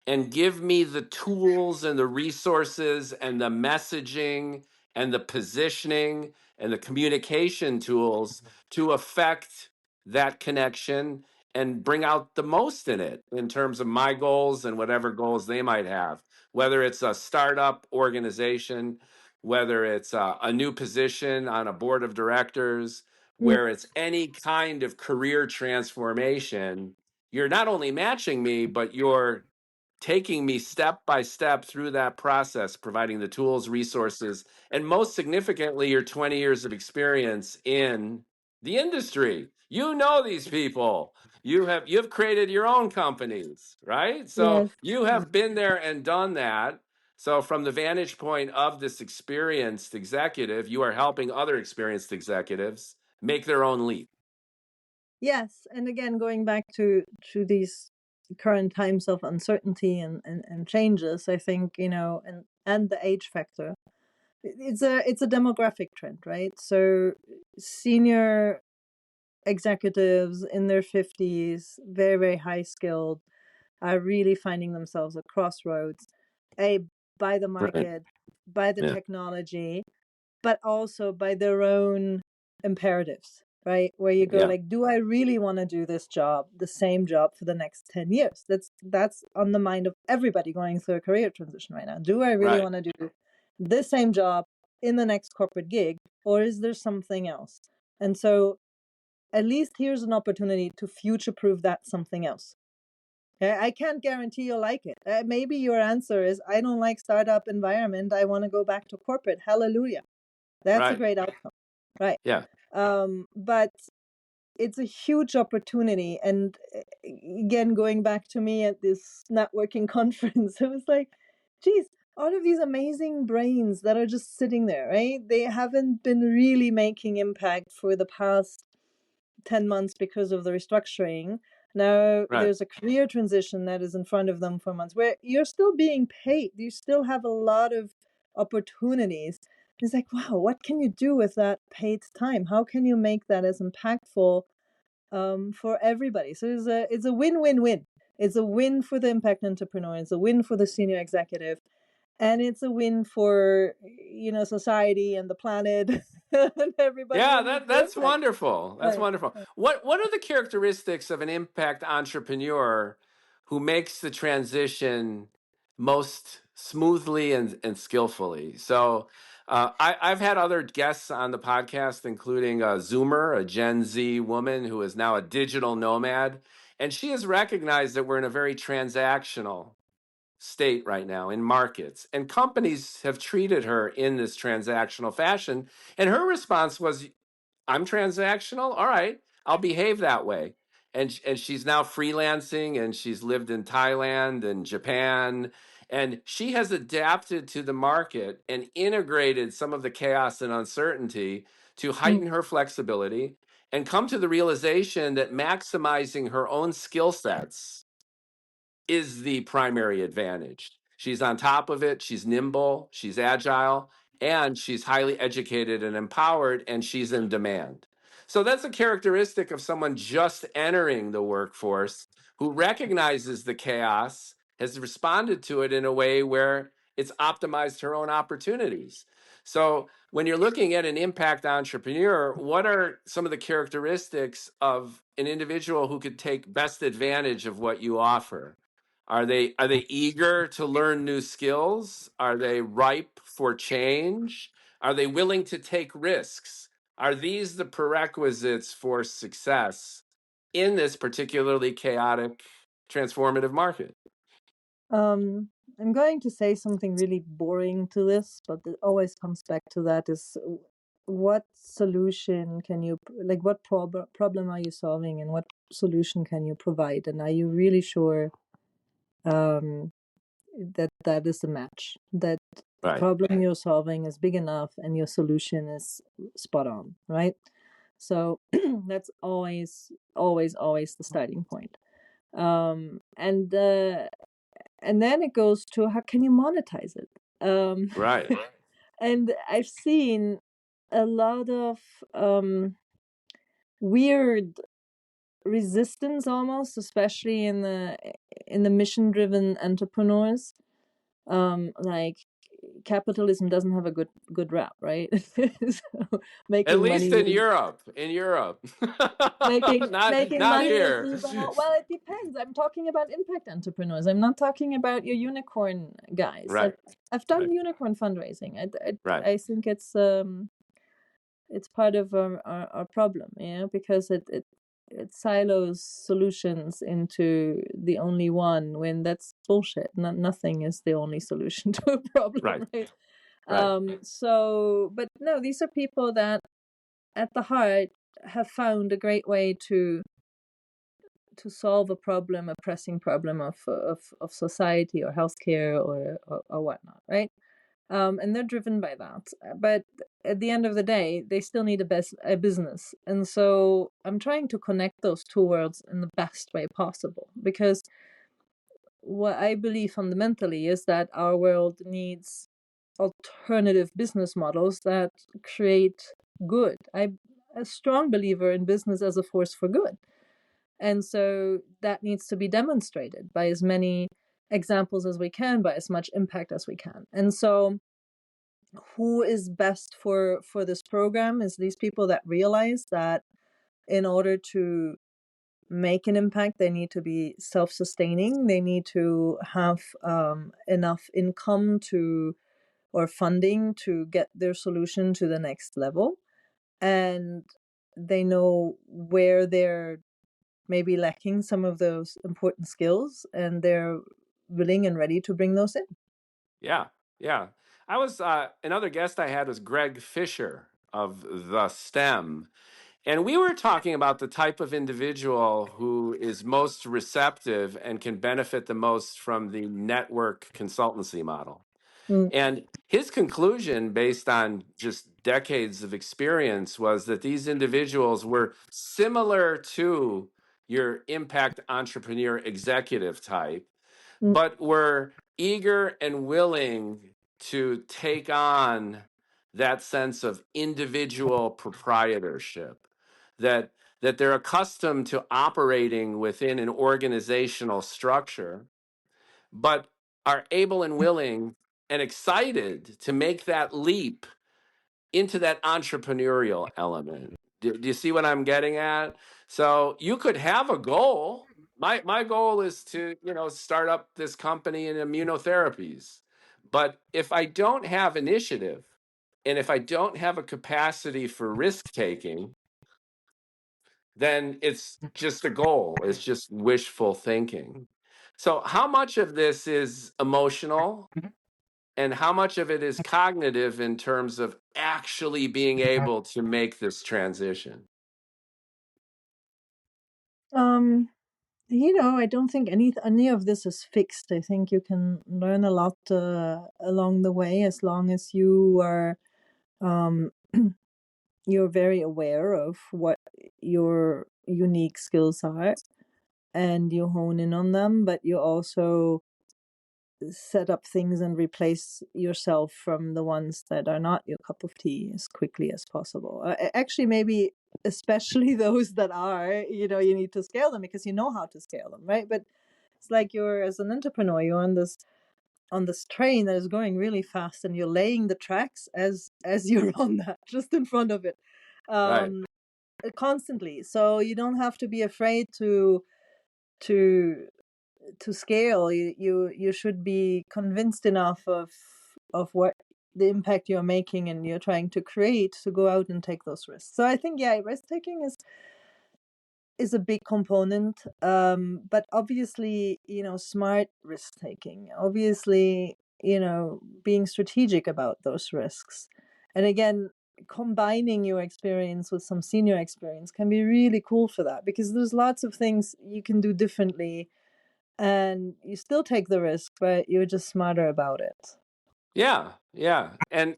and give me the tools and the resources and the messaging and the positioning and the communication tools to affect that connection and bring out the most in it in terms of my goals and whatever goals they might have, whether it's a startup organization, whether it's a new position on a board of directors, mm, where it's any kind of career transformation. You're not only matching me, but you're taking me step by step through that process, providing the tools, resources, and most significantly, your 20 years of experience in the industry. You know these people. You've created your own companies, right? So yes, you yes. have been there and done that. So from the vantage point of this experienced executive, you are helping other experienced executives make their own leap. Yes, and again, going back to these current times of uncertainty and changes, I think, you know, and the age factor. It's a demographic trend, right? So senior executives in their 50s, very, very high skilled, are really finding themselves at crossroads, a by the Right. market, by the Yeah. technology, but also by their own imperatives, right? Where you go Yeah. like, do I really want to do this job, the same job for the next 10 years? That's on the mind of everybody going through a career transition right now. Do I really Right. want to do this same job in the next corporate gig, or is there something else? And so at least here's an opportunity to future proof that something else. I can't guarantee you'll like it. Maybe your answer is, I don't like startup environment. I want to go back to corporate. Hallelujah. That's a Right. great outcome. Right. Yeah. But it's a huge opportunity. And again, going back to me at this networking conference, it was like, geez, all of these amazing brains that are just sitting there, right? They haven't been really making impact for the past 10 months because of the restructuring. Now Right. there's a career transition that is in front of them for months where you're still being paid. You still have a lot of opportunities. It's like, wow, what can you do with that paid time? How can you make that as impactful for everybody? So it's a win-win-win. It's a win for the impact entrepreneur. It's a win for the senior executive, and it's a win for, you know, society and the planet and everybody Yeah, who needs the that's impact. wonderful. That's Right. wonderful. What are the characteristics of an impact entrepreneur who makes the transition most smoothly and skillfully? So I've had other guests on the podcast, including a Zoomer, a Gen Z woman who is now a digital nomad, and she has recognized that we're in a very transactional state right now in markets, and companies have treated her in this transactional fashion. And her response was, I'm transactional. All right, I'll behave that way. And she's now freelancing, and she's lived in Thailand and Japan, and she has adapted to the market and integrated some of the chaos and uncertainty to Mm. heighten her flexibility and come to the realization that maximizing her own skill sets is the primary advantage. She's on top of it, she's nimble, she's agile, and she's highly educated and empowered, and she's in demand. So that's a characteristic of someone just entering the workforce who recognizes the chaos, has responded to it in a way where it's optimized her own opportunities. So when you're looking at an impact entrepreneur, what are some of the characteristics of an individual who could take best advantage of what you offer? Are they eager to learn new skills? Are they ripe for change? Are they willing to take risks? Are these the prerequisites for success in this particularly chaotic, transformative market? Um, I'm going to say something really boring to this, but it always comes back to that is what solution can you, like, what problem are you solving and what solution can you provide? And are you really sure um, that that is a match, that the Right, problem you're solving is big enough and your solution is spot on, right? So that's always the starting point. And then it goes to how can you monetize it? right. And I've seen a lot of weird resistance almost, especially in the mission-driven entrepreneurs. Like capitalism doesn't have a good rap, right? So At making least money in is Europe, in Europe. making Not money is here. about, well, it depends. I'm talking about impact entrepreneurs. I'm not talking about your unicorn guys. I've Right, I've done right, unicorn fundraising. right, I think it's part of our problem, because it silos solutions into the only one when that's bullshit. Nothing is the only solution to a right, problem, right? right, So, but no, these are people that at the heart have found a great way to solve a problem, a pressing problem of society or healthcare or whatnot, right? And they're driven by that. But at the end of the day, they still need a business. And so I'm trying to connect those two worlds in the best way possible, because what I believe fundamentally is that our world needs alternative business models that create good. I'm a strong believer in business as a force for good. And so that needs to be demonstrated by as many examples as we can, by as much impact as we can. And so who is best for this program is these people that realize that in order to make an impact, they need to be self-sustaining. They need to have enough income to or funding to get their solution to the next level, and they know where they're maybe lacking some of those important skills, and they're willing and ready to bring those in. yeah, yeah. I was another guest I had was Greg Fisher of the STEM. And we were talking about the type of individual who is most receptive and can benefit the most from the network consultancy model. Mm, And his conclusion, based on just decades of experience, was that these individuals were similar to your impact entrepreneur executive type, mm, but were eager and willing to take on that sense of individual proprietorship, that they're accustomed to operating within an organizational structure, but are able and willing and excited to make that leap into that entrepreneurial element. Do you see what I'm getting at? So you could have a goal. My goal is to, start up this company in immunotherapies. But if I don't have initiative and if I don't have a capacity for risk taking, then it's just a goal. It's just wishful thinking. So, how much of this is emotional and how much of it is cognitive in terms of actually being able to make this transition? Um, I don't think any of this is fixed. I think you can learn a lot along the way, as long as you are um, you're very aware of what your unique skills are and you hone in on them, but you also set up things and replace yourself from the ones that are not your cup of tea as quickly as possible. Actually, maybe especially those that are, you need to scale them because you know how to scale them, right? But it's like you're, as an entrepreneur, you're on this train that is going really fast, and you're laying the tracks as you're on that, just in front of it, Right. um, constantly. So you don't have to be afraid to to scale. You should be convinced enough of what the impact you're making and you're trying to create to go out and take those risks. So I think, yeah, risk taking is a big component, but obviously, smart risk taking, obviously, being strategic about those risks, and again, combining your experience with some senior experience can be really cool for that, because there's lots of things you can do differently and you still take the risk, but you're just smarter about it. Yeah, yeah. And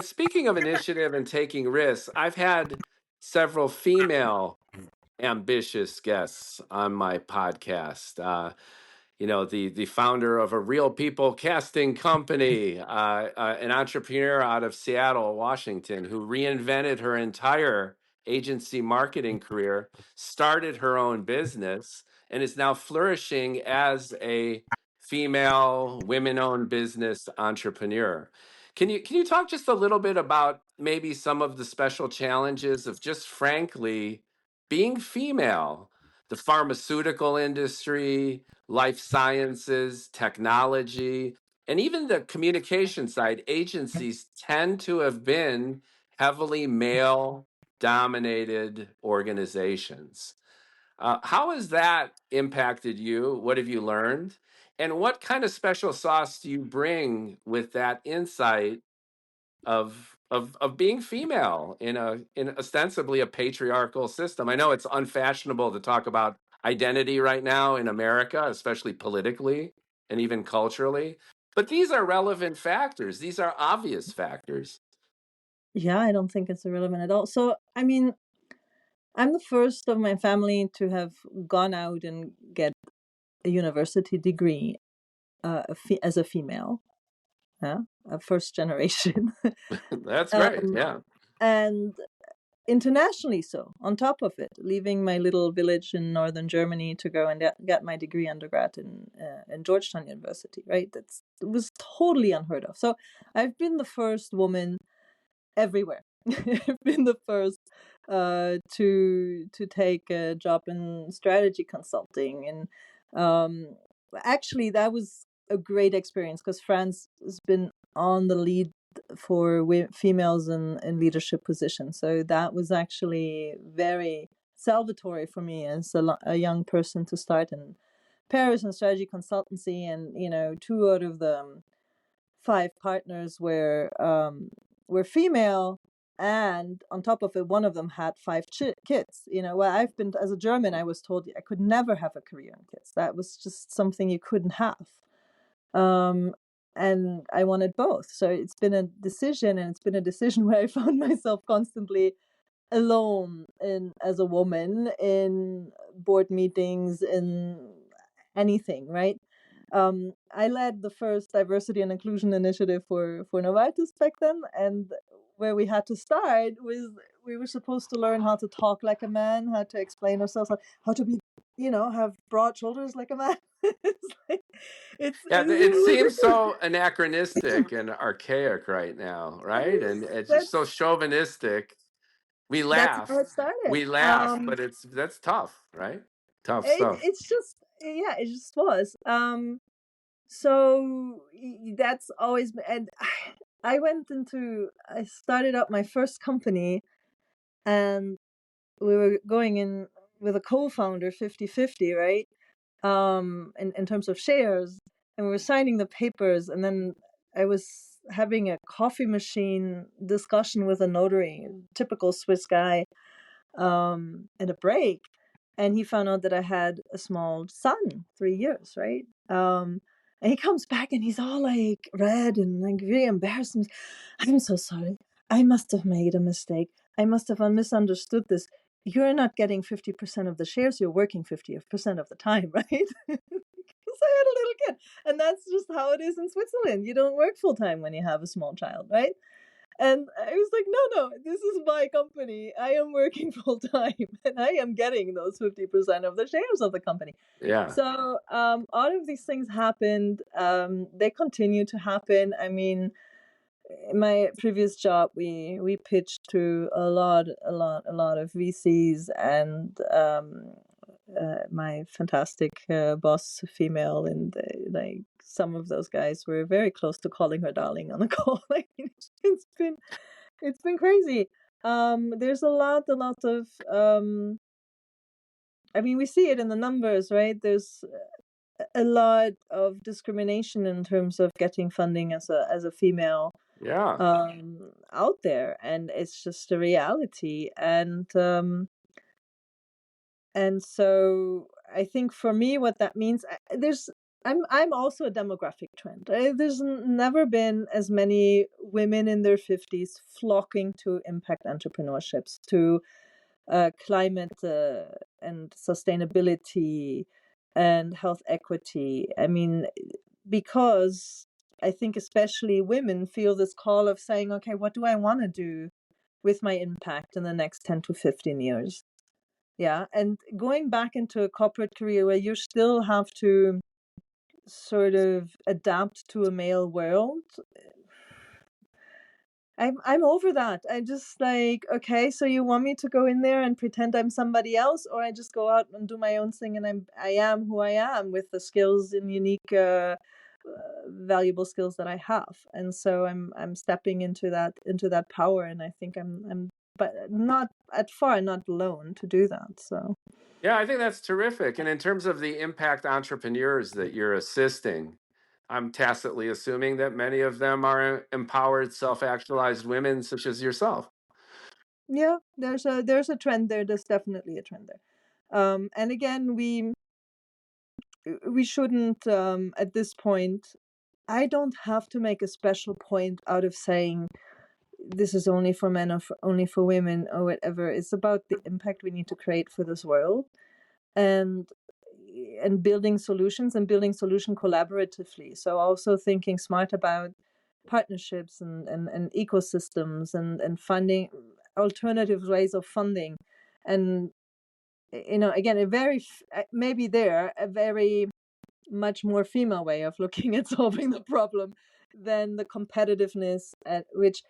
speaking of initiative and taking risks, I've had several female ambitious guests on my podcast. The founder of a real people casting company, an entrepreneur out of Seattle, Washington, who reinvented her entire agency marketing career, started her own business, and is now flourishing as a female women-owned business entrepreneur. Can you talk just a little bit about maybe some of the special challenges of just frankly being female, the pharmaceutical industry, life sciences, technology, and even the communication side? Agencies tend to have been heavily male dominated organizations. How has that impacted you? What have you learned? And what kind of special sauce do you bring with that insight of being female in ostensibly a patriarchal system? I know it's unfashionable to talk about identity right now in America, especially politically and even culturally. But these are relevant factors. These are obvious factors. Yeah, I don't think it's irrelevant at all. So, I mean, I'm the first of my family to have gone out and get a university degree, as a female, yeah, a first generation, That's great. um, Yeah. and internationally. So, on top of it, leaving my little village in northern Germany to go and get my degree undergrad in Georgetown University. Right, it was totally unheard of. So, I've been the first woman everywhere. I've been the first to take a job in strategy consulting, and actually that was a great experience because France has been on the lead for females in leadership positions. So that was actually very salvatory for me as a young person to start in Paris and strategy consultancy, and two out of the five partners were female, and on top of it, one of them had five kids. Well, I've been, as a German, I was told I could never have a career in kids. That was just something you couldn't have. Um, and I wanted both. So it's been a decision, and it's been a decision where I found myself constantly alone in as a woman in board meetings, in anything, right? I led the first diversity and inclusion initiative for Novartis back then, and where we had to start was we were supposed to learn how to talk like a man, how to explain ourselves, how to be, have broad shoulders like a man. It's like Yeah, it it's seems so anachronistic and archaic right now, right? And it's just so that's chauvinistic. We that's how laugh. it started. We laugh, but that's tough, right? Tough stuff. It's just, yeah, it just was. So that's always been, and I started up my first company, and we were going in with a co-founder 50-50, right? in terms of shares, and we were signing the papers, and then I was having a coffee machine discussion with a notary, typical Swiss guy, in a break, and he found out that I had a small son, 3 years, right? And he comes back and he's all like red and like really embarrassed. I'm so sorry. I must have made a mistake. I must have misunderstood this. You're not getting 50% of the shares. You're working 50% of the time, right? Because I had a little kid. And that's just how it is in Switzerland. You don't work full time when you have a small child, right? And I was like, no, this is my company. I am working full time and I am getting those 50% of the shares of the company. Yeah. So all of these things happened. They continue to happen. I mean, in my previous job, we pitched to a lot of VCs, and my fantastic boss, female, and like some of those guys were very close to calling her darling on the call. Like, it's been crazy. There's a lot of I mean, we see it in the numbers, right? There's a lot of discrimination in terms of getting funding as a female Yeah. out there, and it's just a reality. And so I think for me, what that means, I'm also a demographic trend. There's never been as many women in their 50s flocking to impact entrepreneurships, to climate and sustainability and health equity. I mean, because I think especially women feel this call of saying, okay, what do I want to do with my impact in the next 10 to 15 years? Yeah. And going back into a corporate career where you still have to sort of adapt to a male world, I'm over that. I just like, okay, so you want me to go in there and pretend I'm somebody else, or I just go out and do my own thing, and I am who I am with the skills and unique valuable skills that I have. And so I'm stepping into that power, and I think I'm but not not alone to do that. So Yeah, I think that's terrific. And in terms of the impact entrepreneurs that you're assisting, I'm tacitly assuming that many of them are empowered, self-actualized women such as yourself. yeah, there's a trend there. There's definitely a trend there. And again, we shouldn't at this point, I don't have to make a special point out of saying this is only for men or only for women or whatever. It's about the impact we need to create for this world, and building solutions, and building solution collaboratively. So also thinking smart about partnerships and ecosystems, and funding, alternative ways of funding. And again, maybe there a very much more female way of looking at solving the problem than the competitiveness, which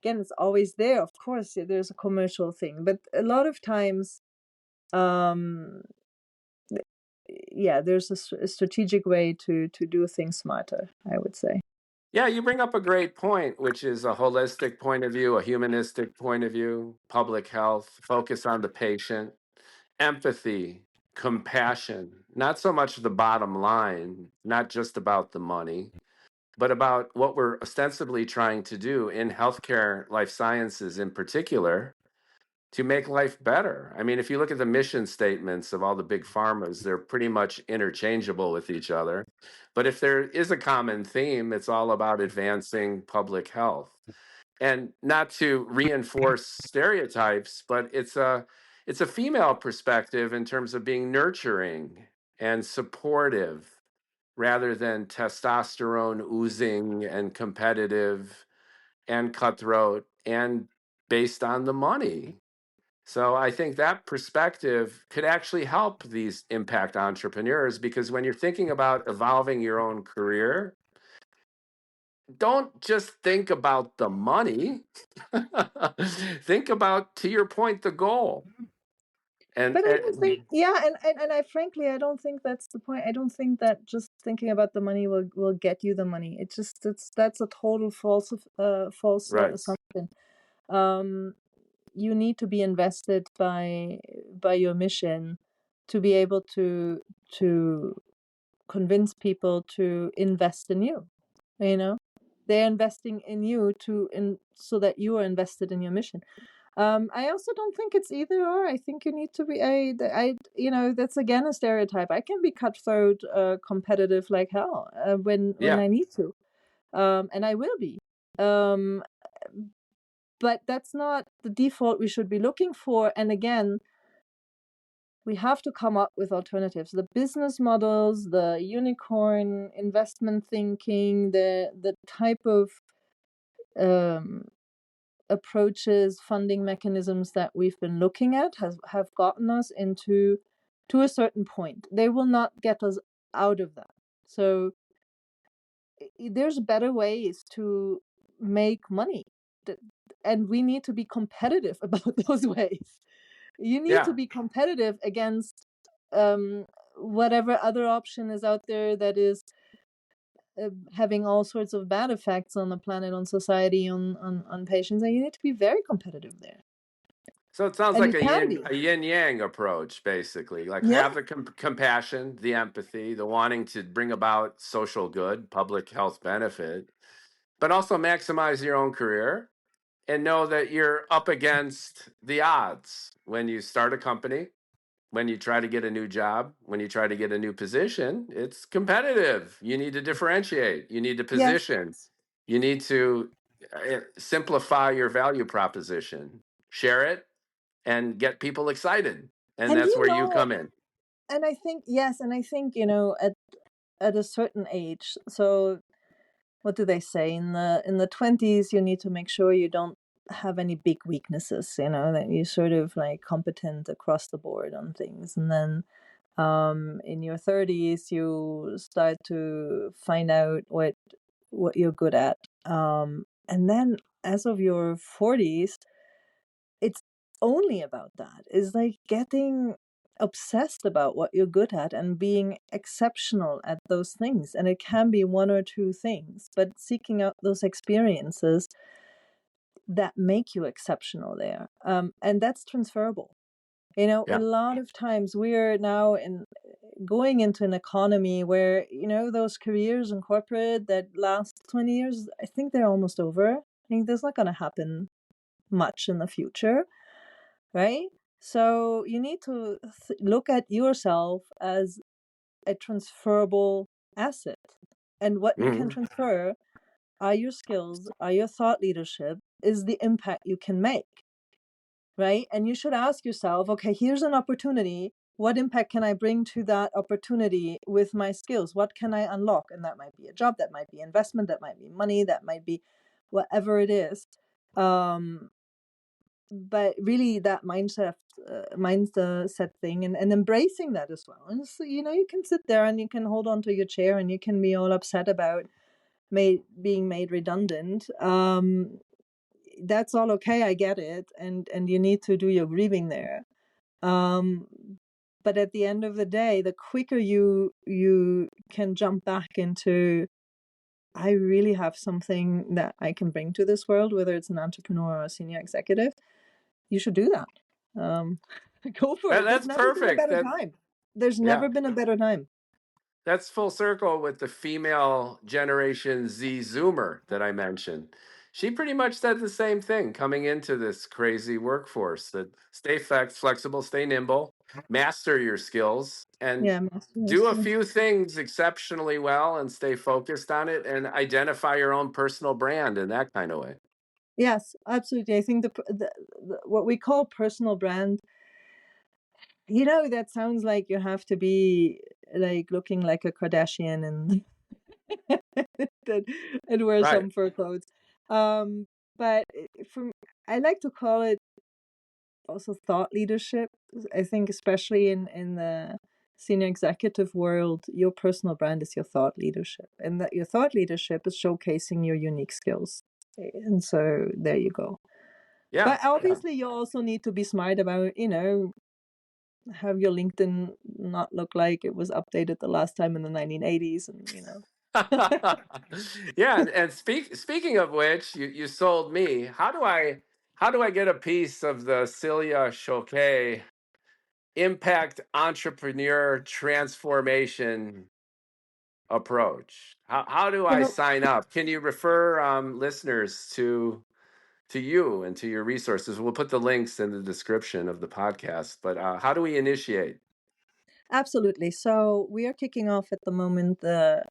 again is always there. Of course, there's a commercial thing, but a lot of times, um, yeah, there's a strategic way to do things smarter, I would say. Yeah, you bring up a great point, which is a holistic point of view, a humanistic point of view, public health, focus on the patient, empathy, compassion, not so much the bottom line, not just about the money, but about what we're ostensibly trying to do in healthcare, life sciences in particular, to make life better. I mean, if you look at the mission statements of all the big pharmas, they're pretty much interchangeable with each other. But if there is a common theme, it's all about advancing public health. And not to reinforce stereotypes, but it's a female perspective in terms of being nurturing and supportive rather than testosterone oozing and competitive and cutthroat and based on the money. So I think that perspective could actually help these impact entrepreneurs, because when you're thinking about evolving your own career, don't just think about the money. Think about, to your point, the goal. And, But I don't and think, yeah, and I frankly, I don't think that's the point. I don't think that just thinking about the money will get you the money. That's a total false right. assumption. Um, you need to be invested by your mission, to be able to convince people to invest in you. They're investing in you so that you are invested in your mission. I also don't think it's either or. I think you need to be that's again a stereotype. I can be cutthroat, competitive like hell, when Yeah. I need to, and I will be. Um, but that's not the default we should be looking for. And again, we have to come up with alternatives. The business models, the unicorn investment thinking, the type of approaches, funding mechanisms that we've been looking at have gotten us to a certain point. They will not get us out of that. So there's better ways to make money, and we need to be competitive about those ways. You need to Yeah. be competitive against whatever other option is out there that is having all sorts of bad effects on the planet, on society, on patients, and you need to be very competitive there. So it sounds And like you can be. a yin yang approach, basically. Like Yeah. have the compassion, the empathy, the wanting to bring about social good, public health benefit, but also maximize your own career and know that you're up against the odds when you start a company, when you try to get a new job, when you try to get a new position. It's competitive. You need to differentiate. You need to Yes. position. You need to simplify your value proposition, share it, and get people excited. And And that's where you come in. and I think, yes, and I think, at a certain age, so what do they say? In the 20s, you need to make sure you don't have any big weaknesses, that you're sort of like competent across the board on things. And then in your 30s, you start to find out what you're good at. And then as of your 40s, it's only about that. It's like getting obsessed about what you're good at and being exceptional at those things. And it can be one or two things, but seeking out those experiences that make you exceptional there. And that's transferable. A Yeah. lot of times we're now going into an economy where, those careers in corporate that last 20 years, I think they're almost over. I think that's not going to happen much in the future, right? So you need to look at yourself as a transferable asset. And what you can Mhm. transfer are your skills, are your thought leadership, is the impact you can make, right? And you should ask yourself, okay, here's an opportunity. What impact can I bring to that opportunity with my skills? What can I unlock? And that might be a job, that might be investment, that might be money, that might be whatever it is. But really that mindset thing, and embracing that as well. And so, you can sit there and you can hold on to your chair and you can be all upset about being made redundant. That's all okay. I get it. And you need to do your grieving there. But at the end of the day, the quicker you can jump back into, I really have something that I can bring to this world, whether it's an entrepreneur or a senior executive, you should do that. Go for it. There's That's never been a perfect. better time. There's Yeah. never been a better time. That's full circle with the female Generation Z Zoomer that I mentioned. She pretty much said the same thing coming into this crazy workforce that stay flexible, stay nimble, master your skills, and Yeah, master your do a skills. few things exceptionally well and stay focused on it and identify your own personal brand in that kind of way. Yes, absolutely. I think the what we call personal brand, that sounds like you have to be like looking like a Kardashian and and wear Right. some fur clothes. But from I like to call it also thought leadership. I think especially in the senior executive world, your personal brand is your thought leadership, and that your thought leadership is showcasing your unique skills. And so there you go. Yeah. But Yeah. obviously you also need to be smart about, have your LinkedIn not look like it was updated the last time in the 1980s, and. Yeah, and speaking of which, you sold me. How do I get a piece of the Silja Chouquet impact entrepreneur transformation approach. How do I So sign up? Can you refer listeners to you and to your resources? We'll put the links in the description of the podcast. But how do we initiate? absolutely. So we are kicking off at the moment the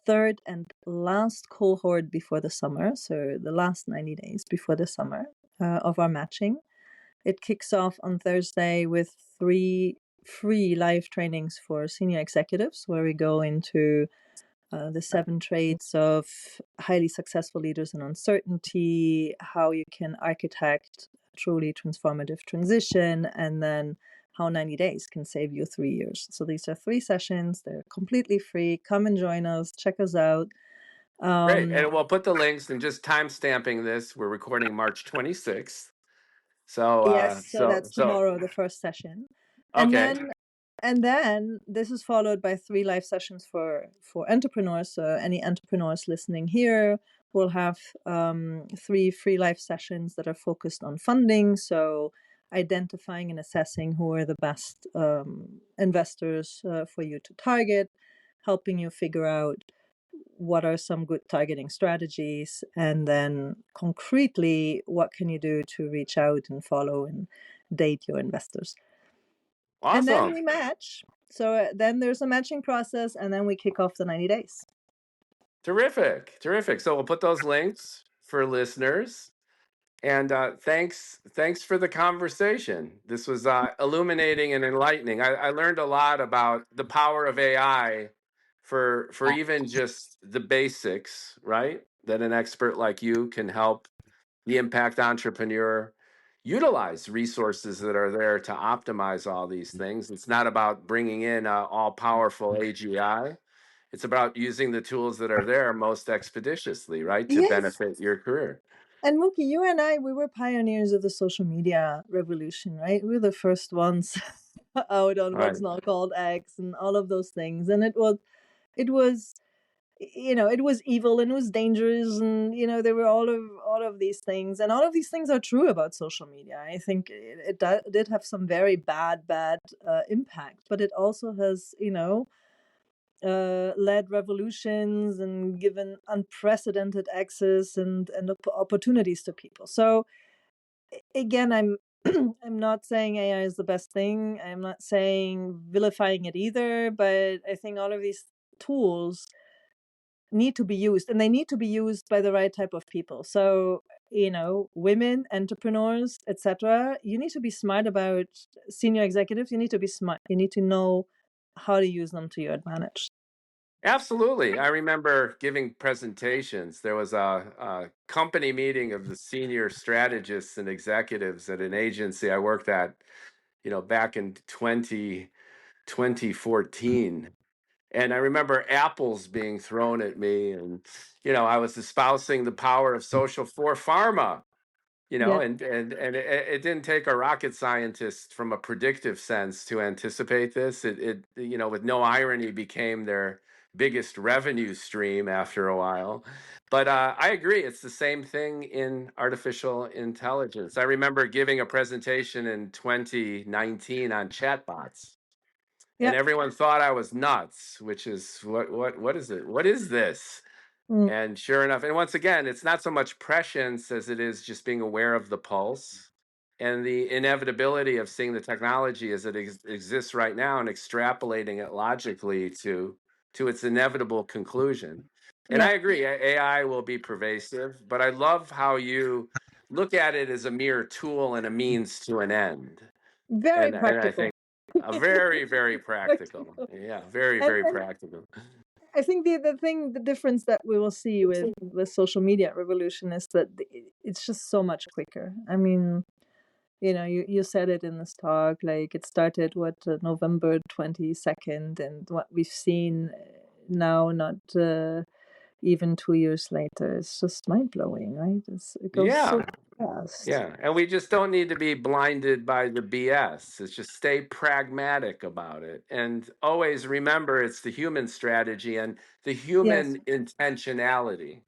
third and last cohort before the summer. So the last 90 days before the summer of our matching. It kicks off on Thursday with 3 free live trainings for senior executives, where we go into the 7 traits of highly successful leaders in uncertainty, how you can architect a truly transformative transition, and then how 90 days can save you 3 years. So these are 3 sessions. They're completely free. Come and join us. Check us out. Great. And we'll put the links and just time stamping this. We're recording March 26th. So, Yes, so that's tomorrow, the first session. And okay. then this is followed by 3 live sessions for entrepreneurs. So any entrepreneurs listening here will have 3 free live sessions that are focused on funding. So identifying and assessing who are the best investors for you to target, helping you figure out what are some good targeting strategies, and then concretely, what can you do to reach out and follow and date your investors. And then Awesome. we match. So then there's a matching process, and then we kick off the 90 days. Terrific. Terrific. So we'll put those links for listeners. And thanks for the conversation. This was illuminating and enlightening. I learned a lot about the power of AI for even just the basics, right? That an expert like you can help the impact entrepreneur utilize resources that are there to optimize all these things. It's not about bringing in all powerful AGI. It's about using the tools that are there most expeditiously, right, to Yes. benefit your career. And Mookie, you and I, we were pioneers of the social media revolution, right? We were the first ones out on Right. what's now called X and all of those things. And it was it was evil and it was dangerous, and there were all of these things, and all of these things are true about social media. I think it did have some very bad impact, but it also has led revolutions and given unprecedented access and opportunities to people. So again, I'm not saying AI is the best thing. I'm not saying vilifying it either, but I think all of these tools need to be used, and they need to be used by the right type of people. So women entrepreneurs, etc., you need to be smart about senior executives. You need to be smart. You need to know how to use them to your advantage. Absolutely. I remember giving presentations. There was a company meeting of the senior strategists and executives at an agency I worked at, back in 2014. And I remember apples being thrown at me, and I was espousing the power of social for pharma. Yeah. And it didn't take a rocket scientist from a predictive sense to anticipate this. It with no irony, became their biggest revenue stream after a while. But I agree, it's the same thing in artificial intelligence. I remember giving a presentation in 2019 on chatbots, and Yeah. everyone thought I was nuts, which is what is it? What is this? Mm. And sure enough, and once again, it's not so much prescience as it is just being aware of the pulse and the inevitability of seeing the technology as it exists right now and extrapolating it logically to its inevitable conclusion. And Yeah. I agree, AI will be pervasive, but I love how you look at it as a mere tool and a means to an end. Very And I practical. think a very, very practical. Practical. Yeah, very, And very practical. I think the difference that we will see with the social media revolution is that it's just so much quicker. I mean, you said it in this talk, like it started November 22nd, and what we've seen now, not even 2 years later, it's just mind blowing, right? It goes so Yeah. fast. Yeah, and we just don't need to be blinded by the BS. It's just stay pragmatic about it. And always remember it's the human strategy and the Yes, human intentionality,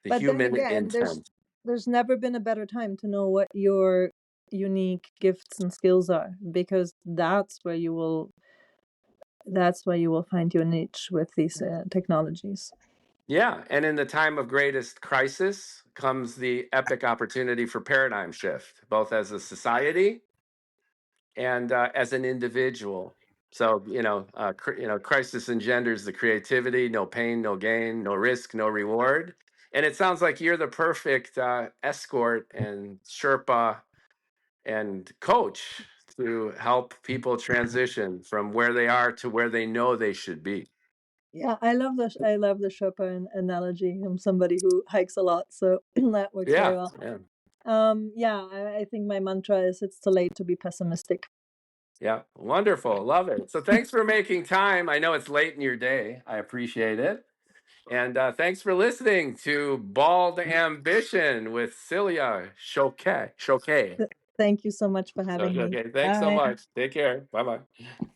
the but then human again, intent. there's never been a better time to know what your unique gifts and skills are, because that's where you will find your niche with these technologies. Yeah, and in the time of greatest crisis comes the epic opportunity for paradigm shift, both as a society and as an individual. So crisis engenders the creativity, no pain, no gain, no risk, no reward. And it sounds like you're the perfect escort and Sherpa and coach to help people transition from where they are to where they know they should be. Yeah, I love the Sherpa analogy. I'm somebody who hikes a lot, so that works very Yeah, well. yeah. Yeah, I think my mantra is it's too late to be pessimistic. Yeah, wonderful. Love it. So thanks for making time. I know it's late in your day. I appreciate it. And thanks for listening to Bald Ambition with Silja Chouquet. Thank you so much for So, having me. okay, thanks so Bye. much. Take care. Bye bye.